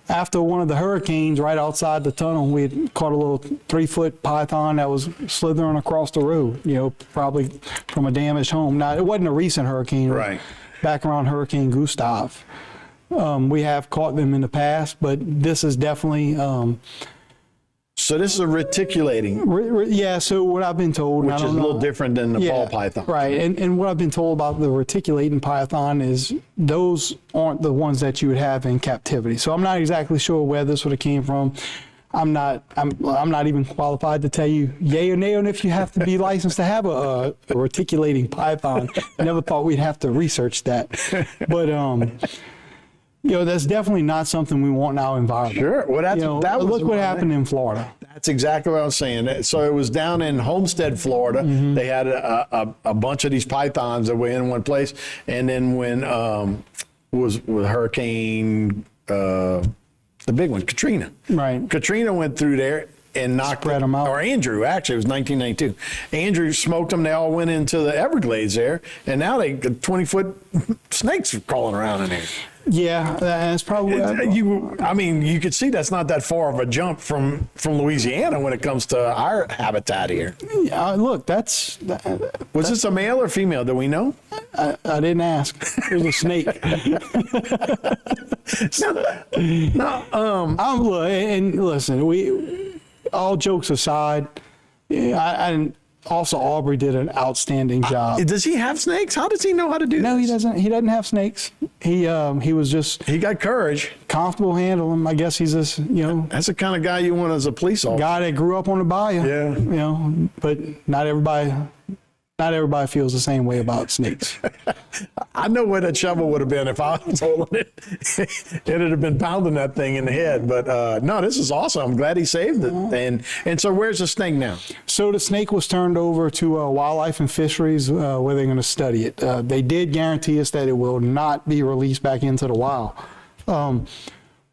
After one of the hurricanes right outside the tunnel, we had caught a little 3-foot python that was slithering across the road, probably from a damaged home. Now, it wasn't a recent hurricane. Right. Back around Hurricane Gustav. We have caught them in the past, but this is definitely... So this is a reticulating. Yeah, so what I've been told... Which is a little different than the ball python. Right, and what I've been told about the reticulating python is those aren't the ones that you would have in captivity. So I'm not exactly sure where this would have came from. I'm not even qualified to tell you yay or nay on if you have to be licensed to have a reticulating python. Never thought we'd have to research that. But... that's definitely not something we want in our environment. Sure. Well, look what happened in Florida. That's exactly what I was saying. So it was down in Homestead, Florida. Mm-hmm. They had a bunch of these pythons that were in one place. And then when was Hurricane, the big one, Katrina. Right. Katrina went through there and knocked them out. Or Andrew, actually, it was 1992. Andrew smoked them. They all went into the Everglades there. And now they got 20-foot snakes crawling around in there. Yeah, that's probably. You could see that's not that far of a jump from Louisiana when it comes to our habitat here. Look, was this a male or female? Do we know? I didn't ask. It was a snake. And listen, all jokes aside, Also, Aubrey did an outstanding job. Does he have snakes? How does he know how to do this? No, he doesn't. He doesn't have snakes. He was just... He got courage. Comfortable handling them. I guess he's just, That's the kind of guy you want as a police officer. Guy that grew up on the bayou. Yeah. But not everybody not everybody feels the same way about snakes. I know where that shovel would have been if I was holding it. It'd have been pounding that thing in the head. But no, this is awesome. I'm glad he saved it. And so where's the snake now? So the snake was turned over to Wildlife and Fisheries where they're going to study it. They did guarantee us that it will not be released back into the wild.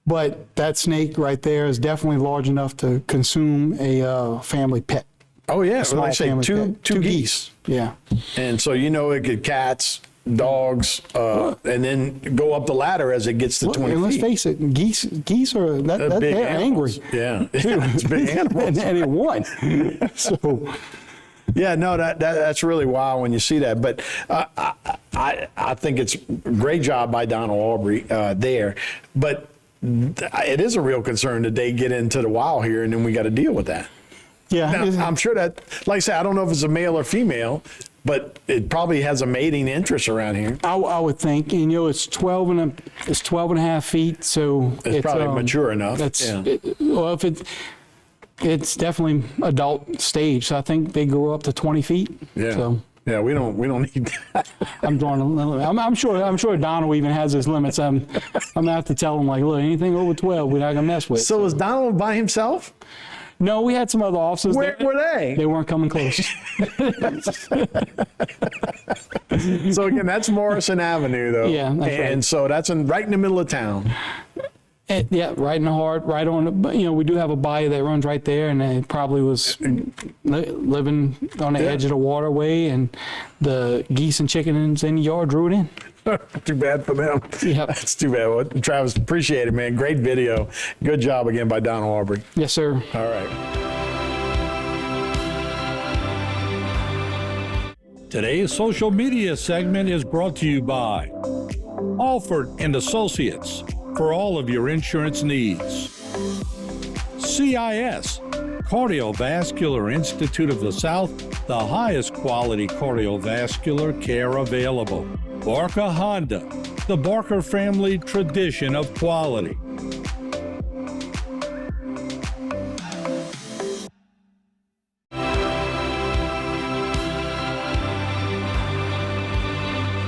But that snake right there is definitely large enough to consume a family pet. Oh, yeah. Well, like I say, two geese. Yeah. And so, it could cats, dogs, and then go up the ladder as it gets to 20 feet. Let's face it, geese are, they're angry. Yeah. It's big animals. and it won. So. Yeah, no, that's really wild when you see that. But I think it's a great job by Donald Aubrey there. But it is a real concern that they get into the wild here, and then we got to deal with that. Yeah, now, I'm sure that, like I said, I don't know if it's a male or female, but it probably has a mating interest around here. I would think, and it's 12 and a half feet, so it's probably mature enough. Well, it's definitely adult stage, so I think they go up to 20 feet. Yeah. So. Yeah, we don't need that. I'm drawing a limit. I'm sure Donald even has his limits. I'm gonna have to tell him, like, look, anything over 12, we're not gonna mess with. So is Donald by himself? No, we had some other officers. Where were they? They weren't coming close. So again, that's Morrison Avenue, though. Yeah, that's right. And so that's right in the middle of town. Yeah, right in the heart, right on. But we do have a bayou that runs right there, and it probably was living on the edge of the waterway, and the geese and chickens in the yard drew it in. Too bad for them. Yeah, that's too bad. Well, Travis, appreciate it, man. Great video. Good job again by Donald Aubrey. Yes, sir. All right. Today's social media segment is brought to you by Alford and Associates for all of your insurance needs. CIS, Cardiovascular Institute of the South, the highest quality cardiovascular care available. Barker Honda, the Barker family tradition of quality.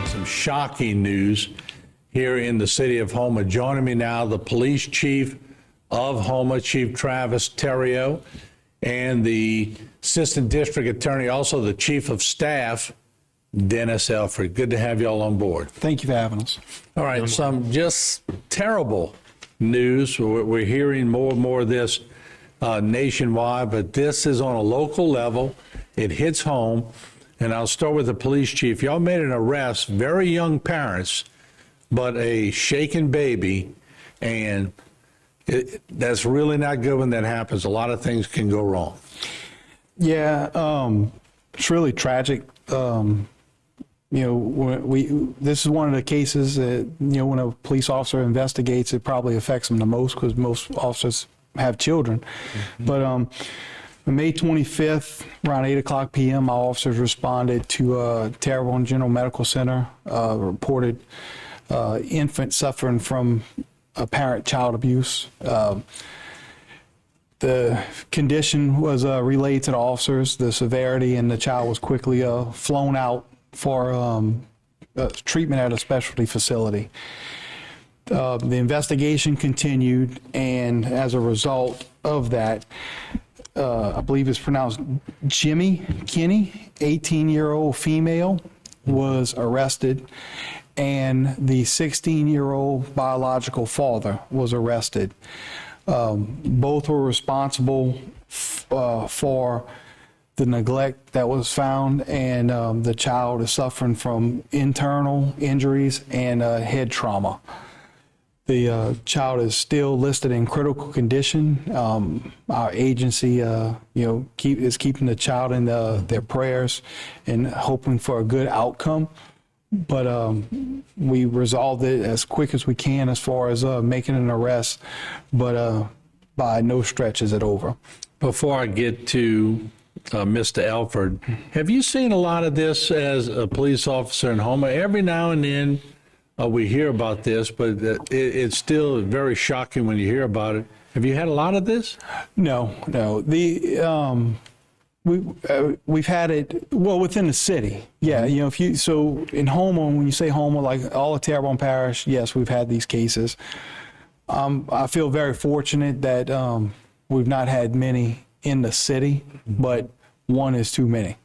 Some shocking news here in the city of Houma. Joining me now, the police chief of Houma, Chief Travis Terrio, and the assistant district attorney, also the chief of staff, Dennis Elford. Good to have you all on board. Thank you for having us. All right, some just terrible news. We're hearing more and more of this nationwide, but this is on a local level. It hits home, and I'll start with the police chief. Y'all made an arrest, very young parents, but a shaken baby, and that's really not good when that happens. A lot of things can go wrong. Yeah, it's really tragic. This is one of the cases that, when a police officer investigates, it probably affects them the most because most officers have children. Mm-hmm. But on May 25th, around 8:00 p.m., my officers responded to Terrebonne General Medical Center, reported infant suffering from apparent child abuse. The condition was relayed to the officers, the severity, and the child was quickly flown out for treatment at a specialty facility. The investigation continued, and as a result of that, I believe it's pronounced Jimmy Kinney, 18-year-old female, was arrested, and the 16-year-old biological father was arrested. Both were responsible for the neglect that was found, and the child is suffering from internal injuries and head trauma. The child is still listed in critical condition. Our agency, is keeping the child in their prayers and hoping for a good outcome. But we resolved it as quick as we can as far as making an arrest, but by no stretch is it over. Before I get to Mr. Elford, have you seen a lot of this as a police officer in Houma? Every now and then we hear about this, but it's still very shocking when you hear about it. Have you had a lot of this? No. We've had it, well, within the city. Yeah, you know, so in Houma, when you say Houma, like all of Terrebonne Parish, yes, we've had these cases. I feel very fortunate that we've not had many in the city, but one is too many.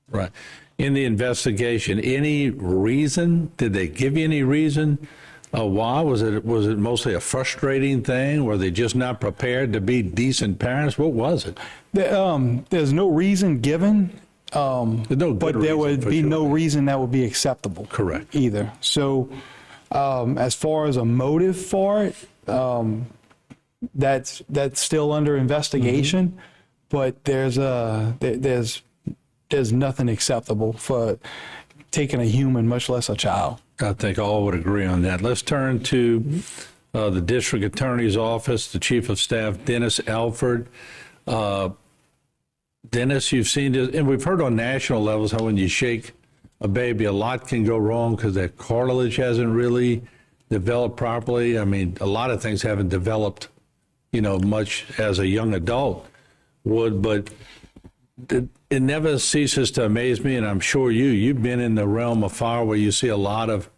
Right. In the investigation, any reason? Did they give you any reason? Why? Was it mostly a frustrating thing? Were they just not prepared to be decent parents? What was it? There's no reason given, but there would be no reason that would be acceptable. Correct. Either. So as far as a motive for it, that's still under investigation, but there's nothing acceptable for taking a human, much less a child. I think all would agree on that. Let's turn to the district attorney's office, the chief of staff, Dennis Alford. Dennis, you've seen this, and we've heard on national levels how when you shake a baby, a lot can go wrong because that cartilage hasn't really developed properly. I mean, a lot of things haven't developed, you know, much as a young adult would, but it never ceases to amaze me, and I'm sure you've been in the realm of fire where you see a lot of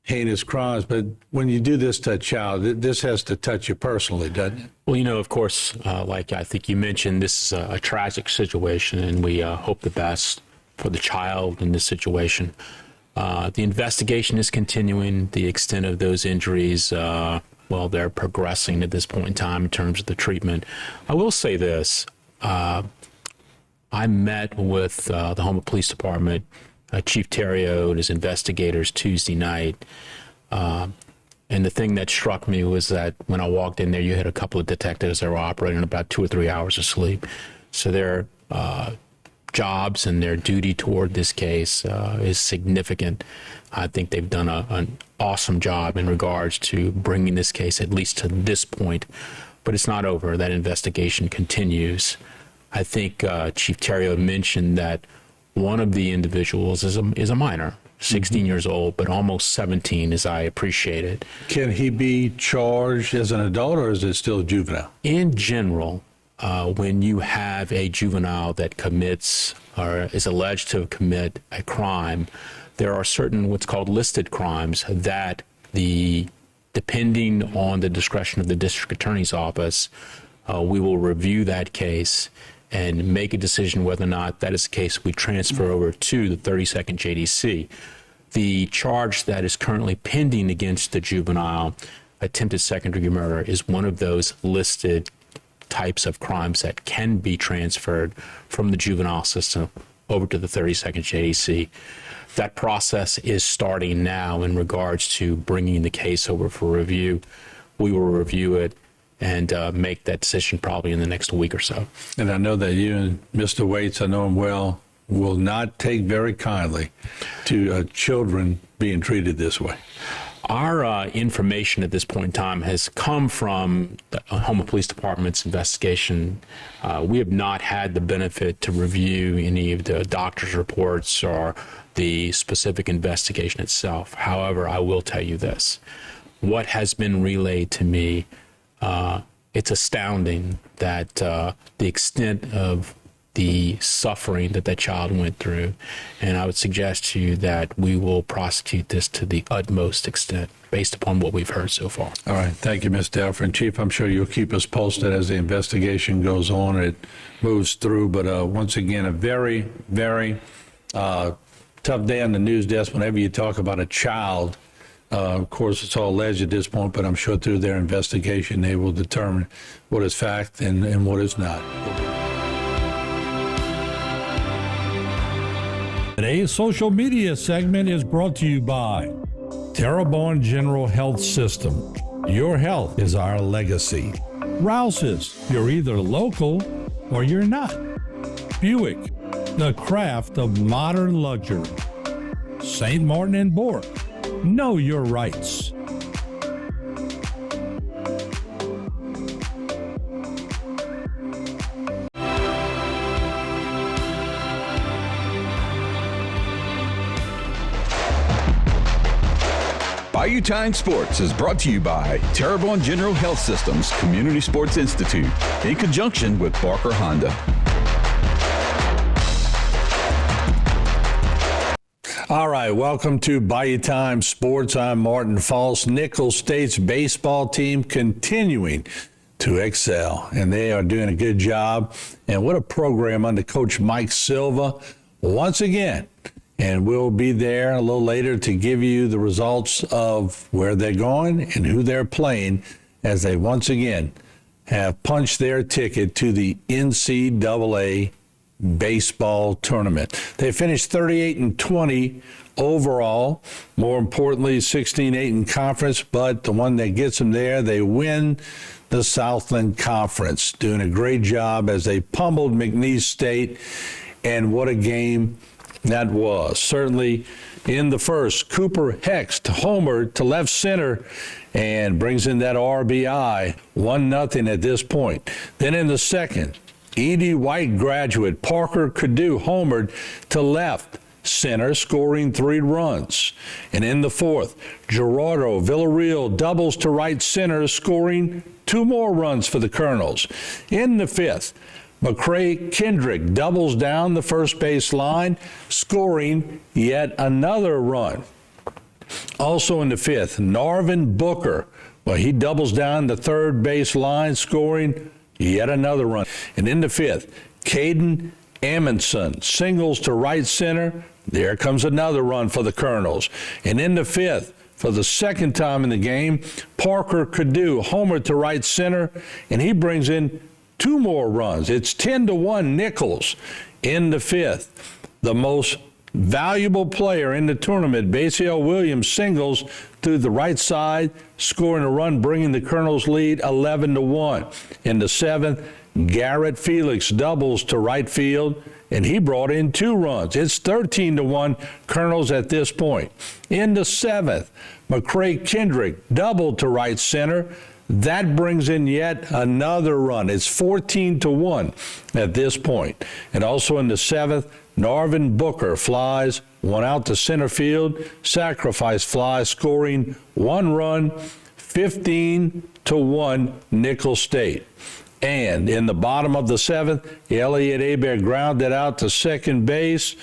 heinous crimes, but when you do this to a child, this has to touch you personally, doesn't it? Well, you know, of course, like I think you mentioned, this is a tragic situation, and we hope the best for the child in this situation. The investigation is continuing. The extent of those injuries, well, they're progressing at this point in time in terms of the treatment. I will say this. I met with the Houma Police Department, Chief Terrio and his investigators Tuesday night. And the thing that struck me was that when I walked in there, you had a couple of detectives that were operating about 2 or 3 hours of sleep. So their jobs and their duty toward this case is significant. I think they've done an awesome job in regards to bringing this case at least to this point. But it's not over. That investigation continues. I think Chief Terrio mentioned that one of the individuals is a minor, 16 years old, but almost 17, as I appreciate it. Can he be charged as an adult, or is it still juvenile? In general, when you have a juvenile that commits or is alleged to commit a crime, there are certain what's called listed crimes that depending on the discretion of the district attorney's office, we will review that case and make a decision whether or not that is the case we transfer over to the 32nd JDC. The charge that is currently pending against the juvenile, attempted second-degree murder, is one of those listed types of crimes that can be transferred from the juvenile system over to the 32nd JDC. That process is starting now in regards to bringing the case over for review. We will review it and make that decision probably in the next week or so. And I know that you and Mr. Waits, I know him well, will not take very kindly to children being treated this way. Our information at this point in time has come from the Houma Police Department's investigation. We have not had the benefit to review any of the doctor's reports or the specific investigation itself. However, I will tell you this. What has been relayed to me, it's astounding that the extent of the suffering that child went through. And I would suggest to you that we will prosecute this to the utmost extent based upon what we've heard so far. All right. Thank you, Mr. Alford. Chief, I'm sure you'll keep us posted as the investigation goes on. It moves through. But once again, a very, very tough day on the news desk whenever you talk about a child. Of course, it's all alleged at this point, but I'm sure through their investigation, they will determine what is fact and what is not. Today's social media segment is brought to you by Terrebonne General Health System. Your health is our legacy. Rouse's, you're either local or you're not. Buick, the craft of modern luxury. St. Martin and Bork, know your rights. Bayou Time Sports is brought to you by Terrebonne General Health System's Community Sports Institute in conjunction with Barker Honda. right, welcome to Bayou Time Sports. I'm Martin False. Nicholls State's baseball team continuing to excel, and they are doing a good job. And what a program under Coach Mike Silva once again. And we'll be there a little later to give you the results of where they're going and who they're playing as they once again have punched their ticket to the NCAA baseball tournament. They finished 38-20 overall. More importantly, 16-8 in conference, but the one that gets them there, they win the Southland Conference, doing a great job as they pummeled McNeese State. And what a game that was. Certainly in the first, Cooper Hext homered to left center and brings in that RBI, 1-0 at this point. Then in the second, E.D. White graduate Parker Cadu homered to left center, scoring 3 runs. And in the fourth, Gerardo Villarreal doubles to right center, scoring 2 more runs for the Colonels. In the fifth, McCray Kendrick doubles down the first base line, scoring yet another run. Also in the fifth, Narvin Booker, he doubles down the third base line, scoring yet another run. And in the fifth, Caden Amundson singles to right center. There comes another run for the Colonels. And in the fifth, for the second time in the game, Parker Cadu homered to right center, and he brings in 2 more runs. It's 10-1 Nicholls in the fifth. The most valuable player in the tournament, Basiel Williams, singles to the right side, scoring a run, bringing the Colonels' lead 11-1. In the seventh, Garrett Felix doubles to right field, and he brought in 2 runs. It's 13-1 Colonels at this point. In the seventh, McCray Kendrick doubled to right center. That brings in yet another run. It's 14-1 at this point. And also in the seventh, Narvin Booker flies 1 out to center field, sacrifice fly, scoring 1 run, 15-1 Nicholls State. And in the bottom of the seventh, Elliot Hebert grounded out to second base,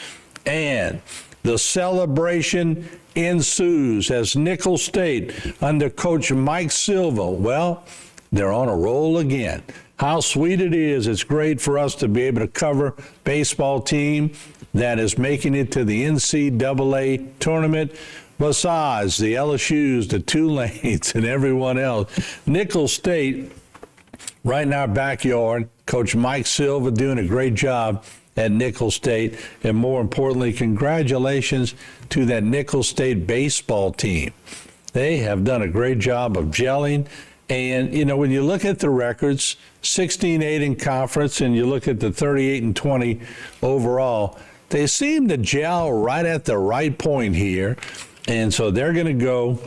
and the celebration ensues as Nicholls State, under Coach Mike Silva, well, they're on a roll again. How sweet it is. It's great for us to be able to cover baseball team that is making it to the NCAA tournament. Besides the LSUs, the Tulanes, and everyone else, Nicholls State, right in our backyard, Coach Mike Silva doing a great job at Nicholls State. And more importantly, congratulations to that Nicholls State baseball team. They have done a great job of gelling. And, you know, when you look at the records, 16-8 in conference, and you look at the 38-20 overall, they seem to gel right at the right point here. And so they're going to go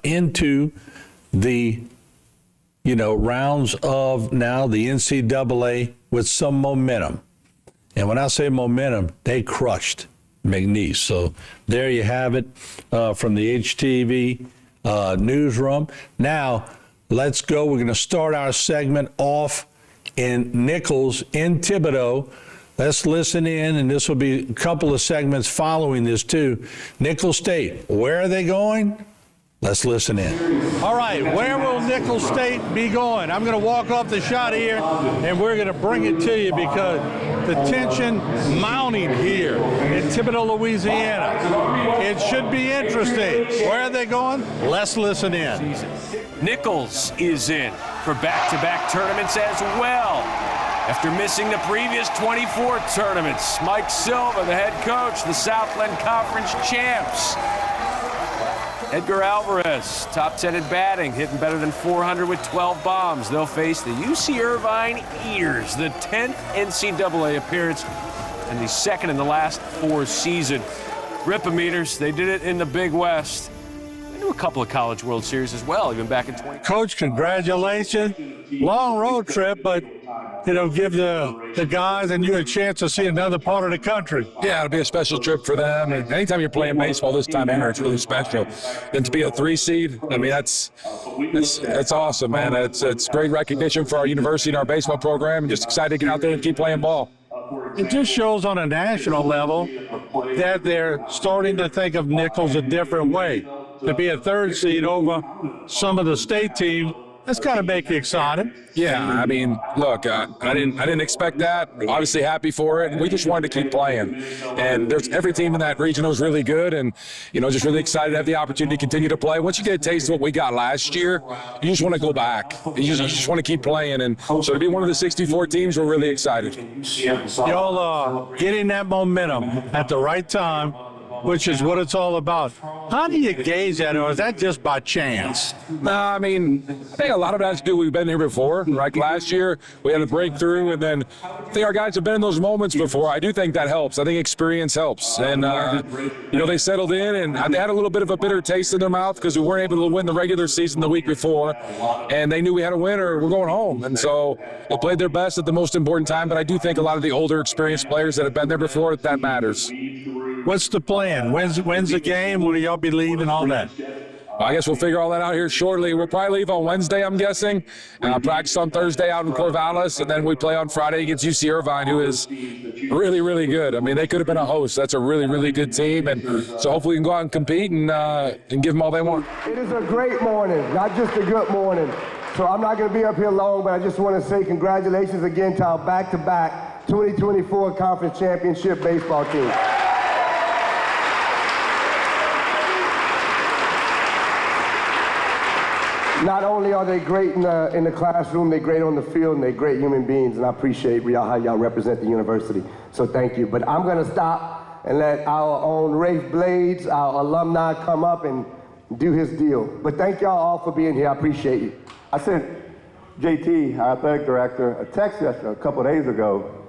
into the, rounds of now the NCAA with some momentum. And when I say momentum, they crushed McNeese. So there you have it from the HTV newsroom. Now, let's go. We're going to start our segment off in Nicholls in Thibodaux. Let's listen in, and this will be a couple of segments following this, too. Nicholls State, where are they going? Let's listen in. All right, where will Nicholls State be going? I'm going to walk off the shot here, and we're going to bring it to you because the tension mounting here in Thibodaux, Louisiana. It should be interesting. Where are they going? Let's listen in. Nicholls is in for back-to-back tournaments as well. After missing the previous 24 tournaments, Mike Silva, the head coach, the Southland Conference champs. Edgar Alvarez, top 10 in batting, hitting better than 400 with 12 bombs. They'll face the UC Irvine Eaters, the 10th NCAA appearance and the second in the last 4 seasons. Rippometers, they did it in the Big West. They do a couple of College World Series as well, even back in 20. Coach, congratulations. Long road trip, but give the guys and you a chance to see another part of the country. Yeah, it'll be a special trip for them. And anytime you're playing baseball this time of year, it's really special. And to be a 3 seed, I mean, that's awesome, man. It's great recognition for our university and our baseball program. And just excited to get out there and keep playing ball. It just shows on a national level that they're starting to think of Nichols a different way. To be a third seed over some of the state teams, that's got to make you excited. Yeah, I mean, look, I didn't expect that. Obviously happy for it. We just wanted to keep playing. And there's every team in that region was really good, and just really excited to have the opportunity to continue to play. Once you get a taste of what we got last year, you just want to go back. You just want to keep playing. And so to be one of the 64 teams, we're really excited. Y'all getting that momentum at the right time, which is what it's all about. How do you gauge that, or is that just by chance? No, I mean, I think a lot of it has to do with we've been here before. Like last year, we had a breakthrough, and then I think our guys have been in those moments before. I do think that helps. I think experience helps. And, they settled in, and they had a little bit of a bitter taste in their mouth because we weren't able to win the regular season the week before. And they knew we had a winner. We're going home. And so they played their best at the most important time. But I do think a lot of the older, experienced players that have been there before, that matters. What's the plan? When's the game? When will y'all be leaving? All that? I guess we'll figure all that out here shortly. We'll probably leave on Wednesday, I'm guessing. Practice on Thursday out in Corvallis, and then we play on Friday against UC Irvine, who is really, really good. I mean, they could have been a host. That's a really, really good team, and so hopefully we can go out and compete and give them all they want. It is a great morning, not just a good morning. So I'm not going to be up here long, but I just want to say congratulations again to our back-to-back 2024 Conference Championship baseball team. Not only are they great in the classroom, they're great on the field, and they're great human beings, and I appreciate how y'all represent the university. So thank you. But I'm going to stop and let our own Rafe Blades, our alumni, come up and do his deal. But thank y'all all for being here. I appreciate you. I sent JT, our athletic director, a text a couple of days ago.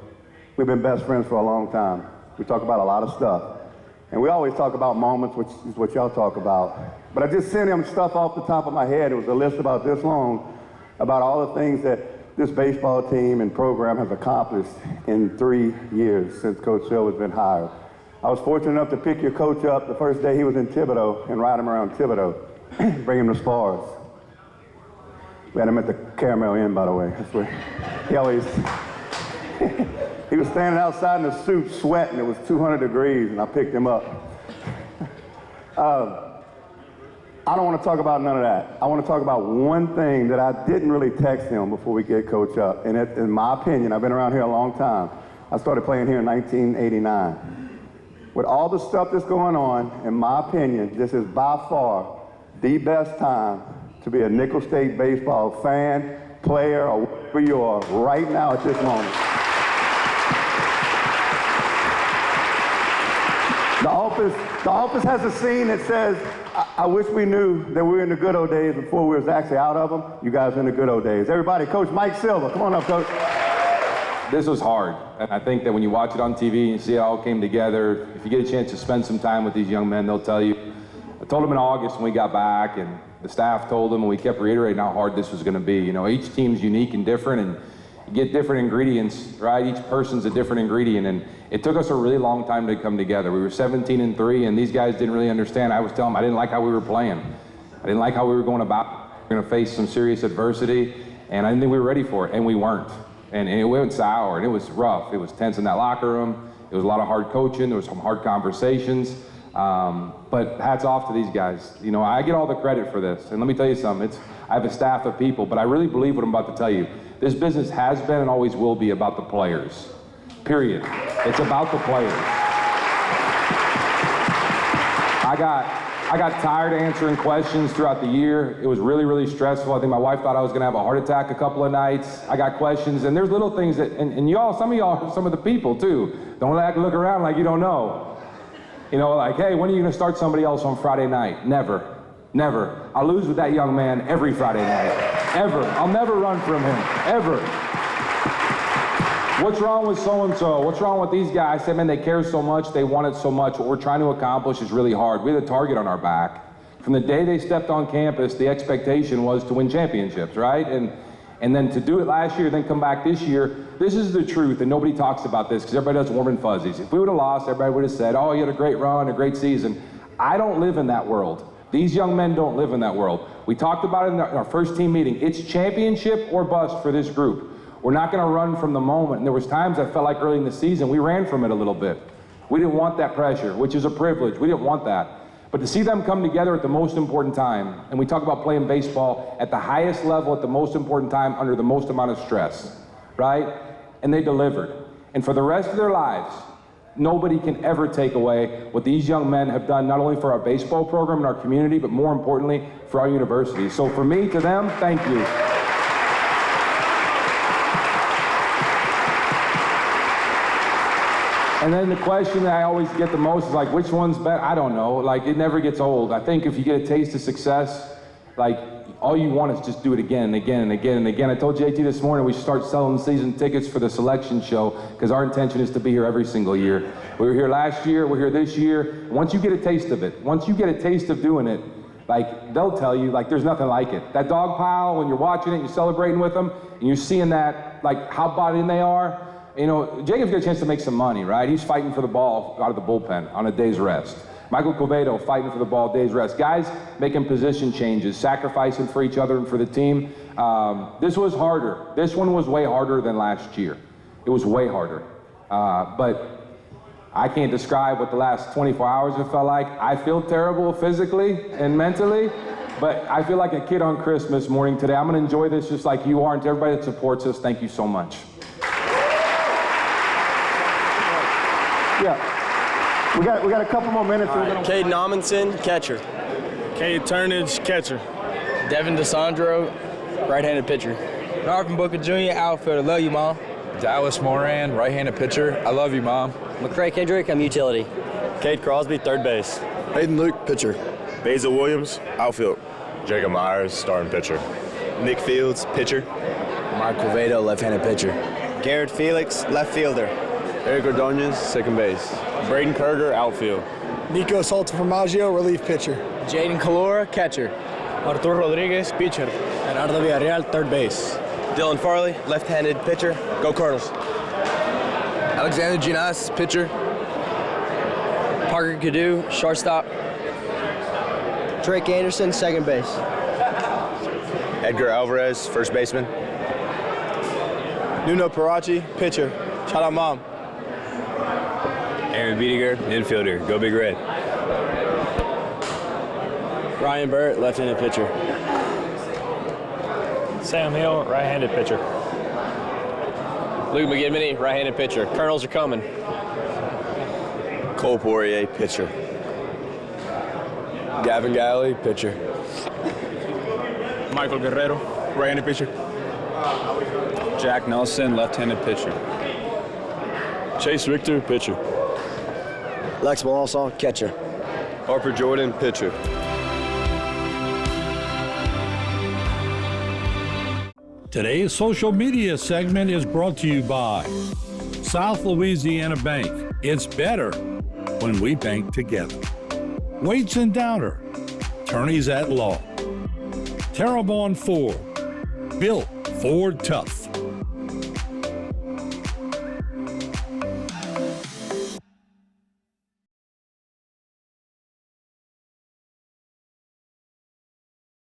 We've been best friends for a long time. We talk about a lot of stuff. And we always talk about moments, which is what y'all talk about. But I just sent him stuff off the top of my head. It was a list about this long, about all the things that this baseball team and program has accomplished in 3 years since Coach Hill has been hired. I was fortunate enough to pick your coach up the first day he was in Thibodaux and ride him around Thibodaux, bring him to spars. We had him at the Caramel Inn, by the way. That's where he always... He was standing outside in a suit, sweating. It was 200 degrees, and I picked him up. I don't want to talk about none of that. I want to talk about one thing that I didn't really text him before we get Coach up. And in my opinion, I've been around here a long time. I started playing here in 1989. With all the stuff that's going on, in my opinion, this is by far the best time to be a Nicholls State baseball fan, player, or whatever you are right now at this moment. The office has a scene that says, I wish we knew that we were in the good old days before we was actually out of them. You guys are in the good old days. Everybody, Coach Mike Silva, come on up, Coach. This was hard, and I think that when you watch it on TV and you see it all came together, if you get a chance to spend some time with these young men, they'll tell you. I told them in August when we got back, and the staff told them, and we kept reiterating how hard this was going to be. Each team's unique and different, and you get different ingredients, right? Each person's a different ingredient, and it took us a really long time to come together. We were 17-3, and these guys didn't really understand. I was telling them I didn't like how we were playing. I didn't like how we were going about. We were going to face some serious adversity, and I didn't think we were ready for it, and we weren't. And it went sour, and it was rough. It was tense in that locker room. It was a lot of hard coaching. There was some hard conversations. But hats off to these guys. I get all the credit for this. And let me tell you something. I have a staff of people, but I really believe what I'm about to tell you. This business has been and always will be about the players. Period. It's about the players. I got tired of answering questions throughout the year. It was really, really stressful. I think my wife thought I was going to have a heart attack a couple of nights. I got questions, and there's little things that, and y'all, some of y'all are some of the people too. Don't look around like you don't know. Like, hey, when are you going to start somebody else on Friday night? Never. Never. I lose with that young man every Friday night. Ever. I'll never run from him. Ever. What's wrong with so-and-so? What's wrong with these guys? I said, man, they care so much. They want it so much. What we're trying to accomplish is really hard. We had a target on our back. From the day they stepped on campus, the expectation was to win championships, right? And then to do it last year, then come back this year, this is the truth, and nobody talks about this because everybody does warm and fuzzies. If we would have lost, everybody would have said, oh, you had a great run, a great season. I don't live in that world. These young men don't live in that world. We talked about it in our first team meeting. It's championship or bust for this group. We're not going to run from the moment. And there was times I felt like early in the season we ran from it a little bit. We didn't want that pressure, which is a privilege. We didn't want that. But to see them come together at the most important time, and we talk about playing baseball at the highest level at the most important time under the most amount of stress, right? And they delivered. And for the rest of their lives, nobody can ever take away what these young men have done, not only for our baseball program and our community, but more importantly, for our university. So for me, to them, thank you. And then the question that I always get the most is like, which one's better? I don't know. Like, it never gets old. I think if you get a taste of success, like, all you want is just do it again and again and again and again. I told JT this morning we should start selling season tickets for the selection show because our intention is to be here every single year. We were here last year, we're here this year. Once you get a taste of it, once you get a taste of doing it, like, they'll tell you, like, there's nothing like it. That dog pile, when you're watching it, you're celebrating with them, and you're seeing that, like, how bought in they are. You know, Jacob's got a chance to make some money, right? He's fighting for the ball out of the bullpen on a day's rest. Michael Covedo fighting for the ball, day's rest. Guys making position changes, sacrificing for each other and for the team. This was harder. This one was way harder than last year. It was way harder. But I can't describe what the last 24 hours have felt like. I feel terrible physically and mentally, but I feel like a kid on Christmas morning today. I'm gonna enjoy this just like you are, and to everybody that supports us, thank you so much. Yeah, we got a couple more minutes. Caden Amundsen, catcher. Cade Turnage, catcher. Devin DeSandro, right-handed pitcher. Marvin Booker Jr., outfielder. Love you, Mom. Dallas Moran, right-handed pitcher. I love you, Mom. McCray Kendrick, I'm utility. Cade Crosby, third base. Hayden Luke, pitcher. Basil Williams, outfield. Jacob Myers, starting pitcher. Nick Fields, pitcher. Mark Covedo, left-handed pitcher. Garrett Felix, left fielder. Eric Ordonez, second base. Braden Kerger, outfield. Nico Saltaformaggio, relief pitcher. Jaden Calora, catcher. Arturo Rodriguez, pitcher. Gerardo Villarreal, third base. Dylan Farley, left-handed pitcher. Go Cardinals. Alexander Ginas, pitcher. Parker Cadu, shortstop. Drake Anderson, second base. Edgar Alvarez, first baseman. Nuno Parachi, pitcher. Shout out, Mom. Aaron Biediger, infielder. Go Big Red. Ryan Burt, left-handed pitcher. Sam Hill, right-handed pitcher. Luke McGivney, right-handed pitcher. Colonels are coming. Cole Poirier, pitcher. Gavin Galley, pitcher. Michael Guerrero, right-handed pitcher. Jack Nelson, left-handed pitcher. Chase Richter, pitcher. Lex Malasaw, catcher. Harper Jordan, pitcher. Today's social media segment is brought to you by South Louisiana Bank. It's better when we bank together. Waits and Downer, attorneys at law. Terrebonne Ford, built Ford tough.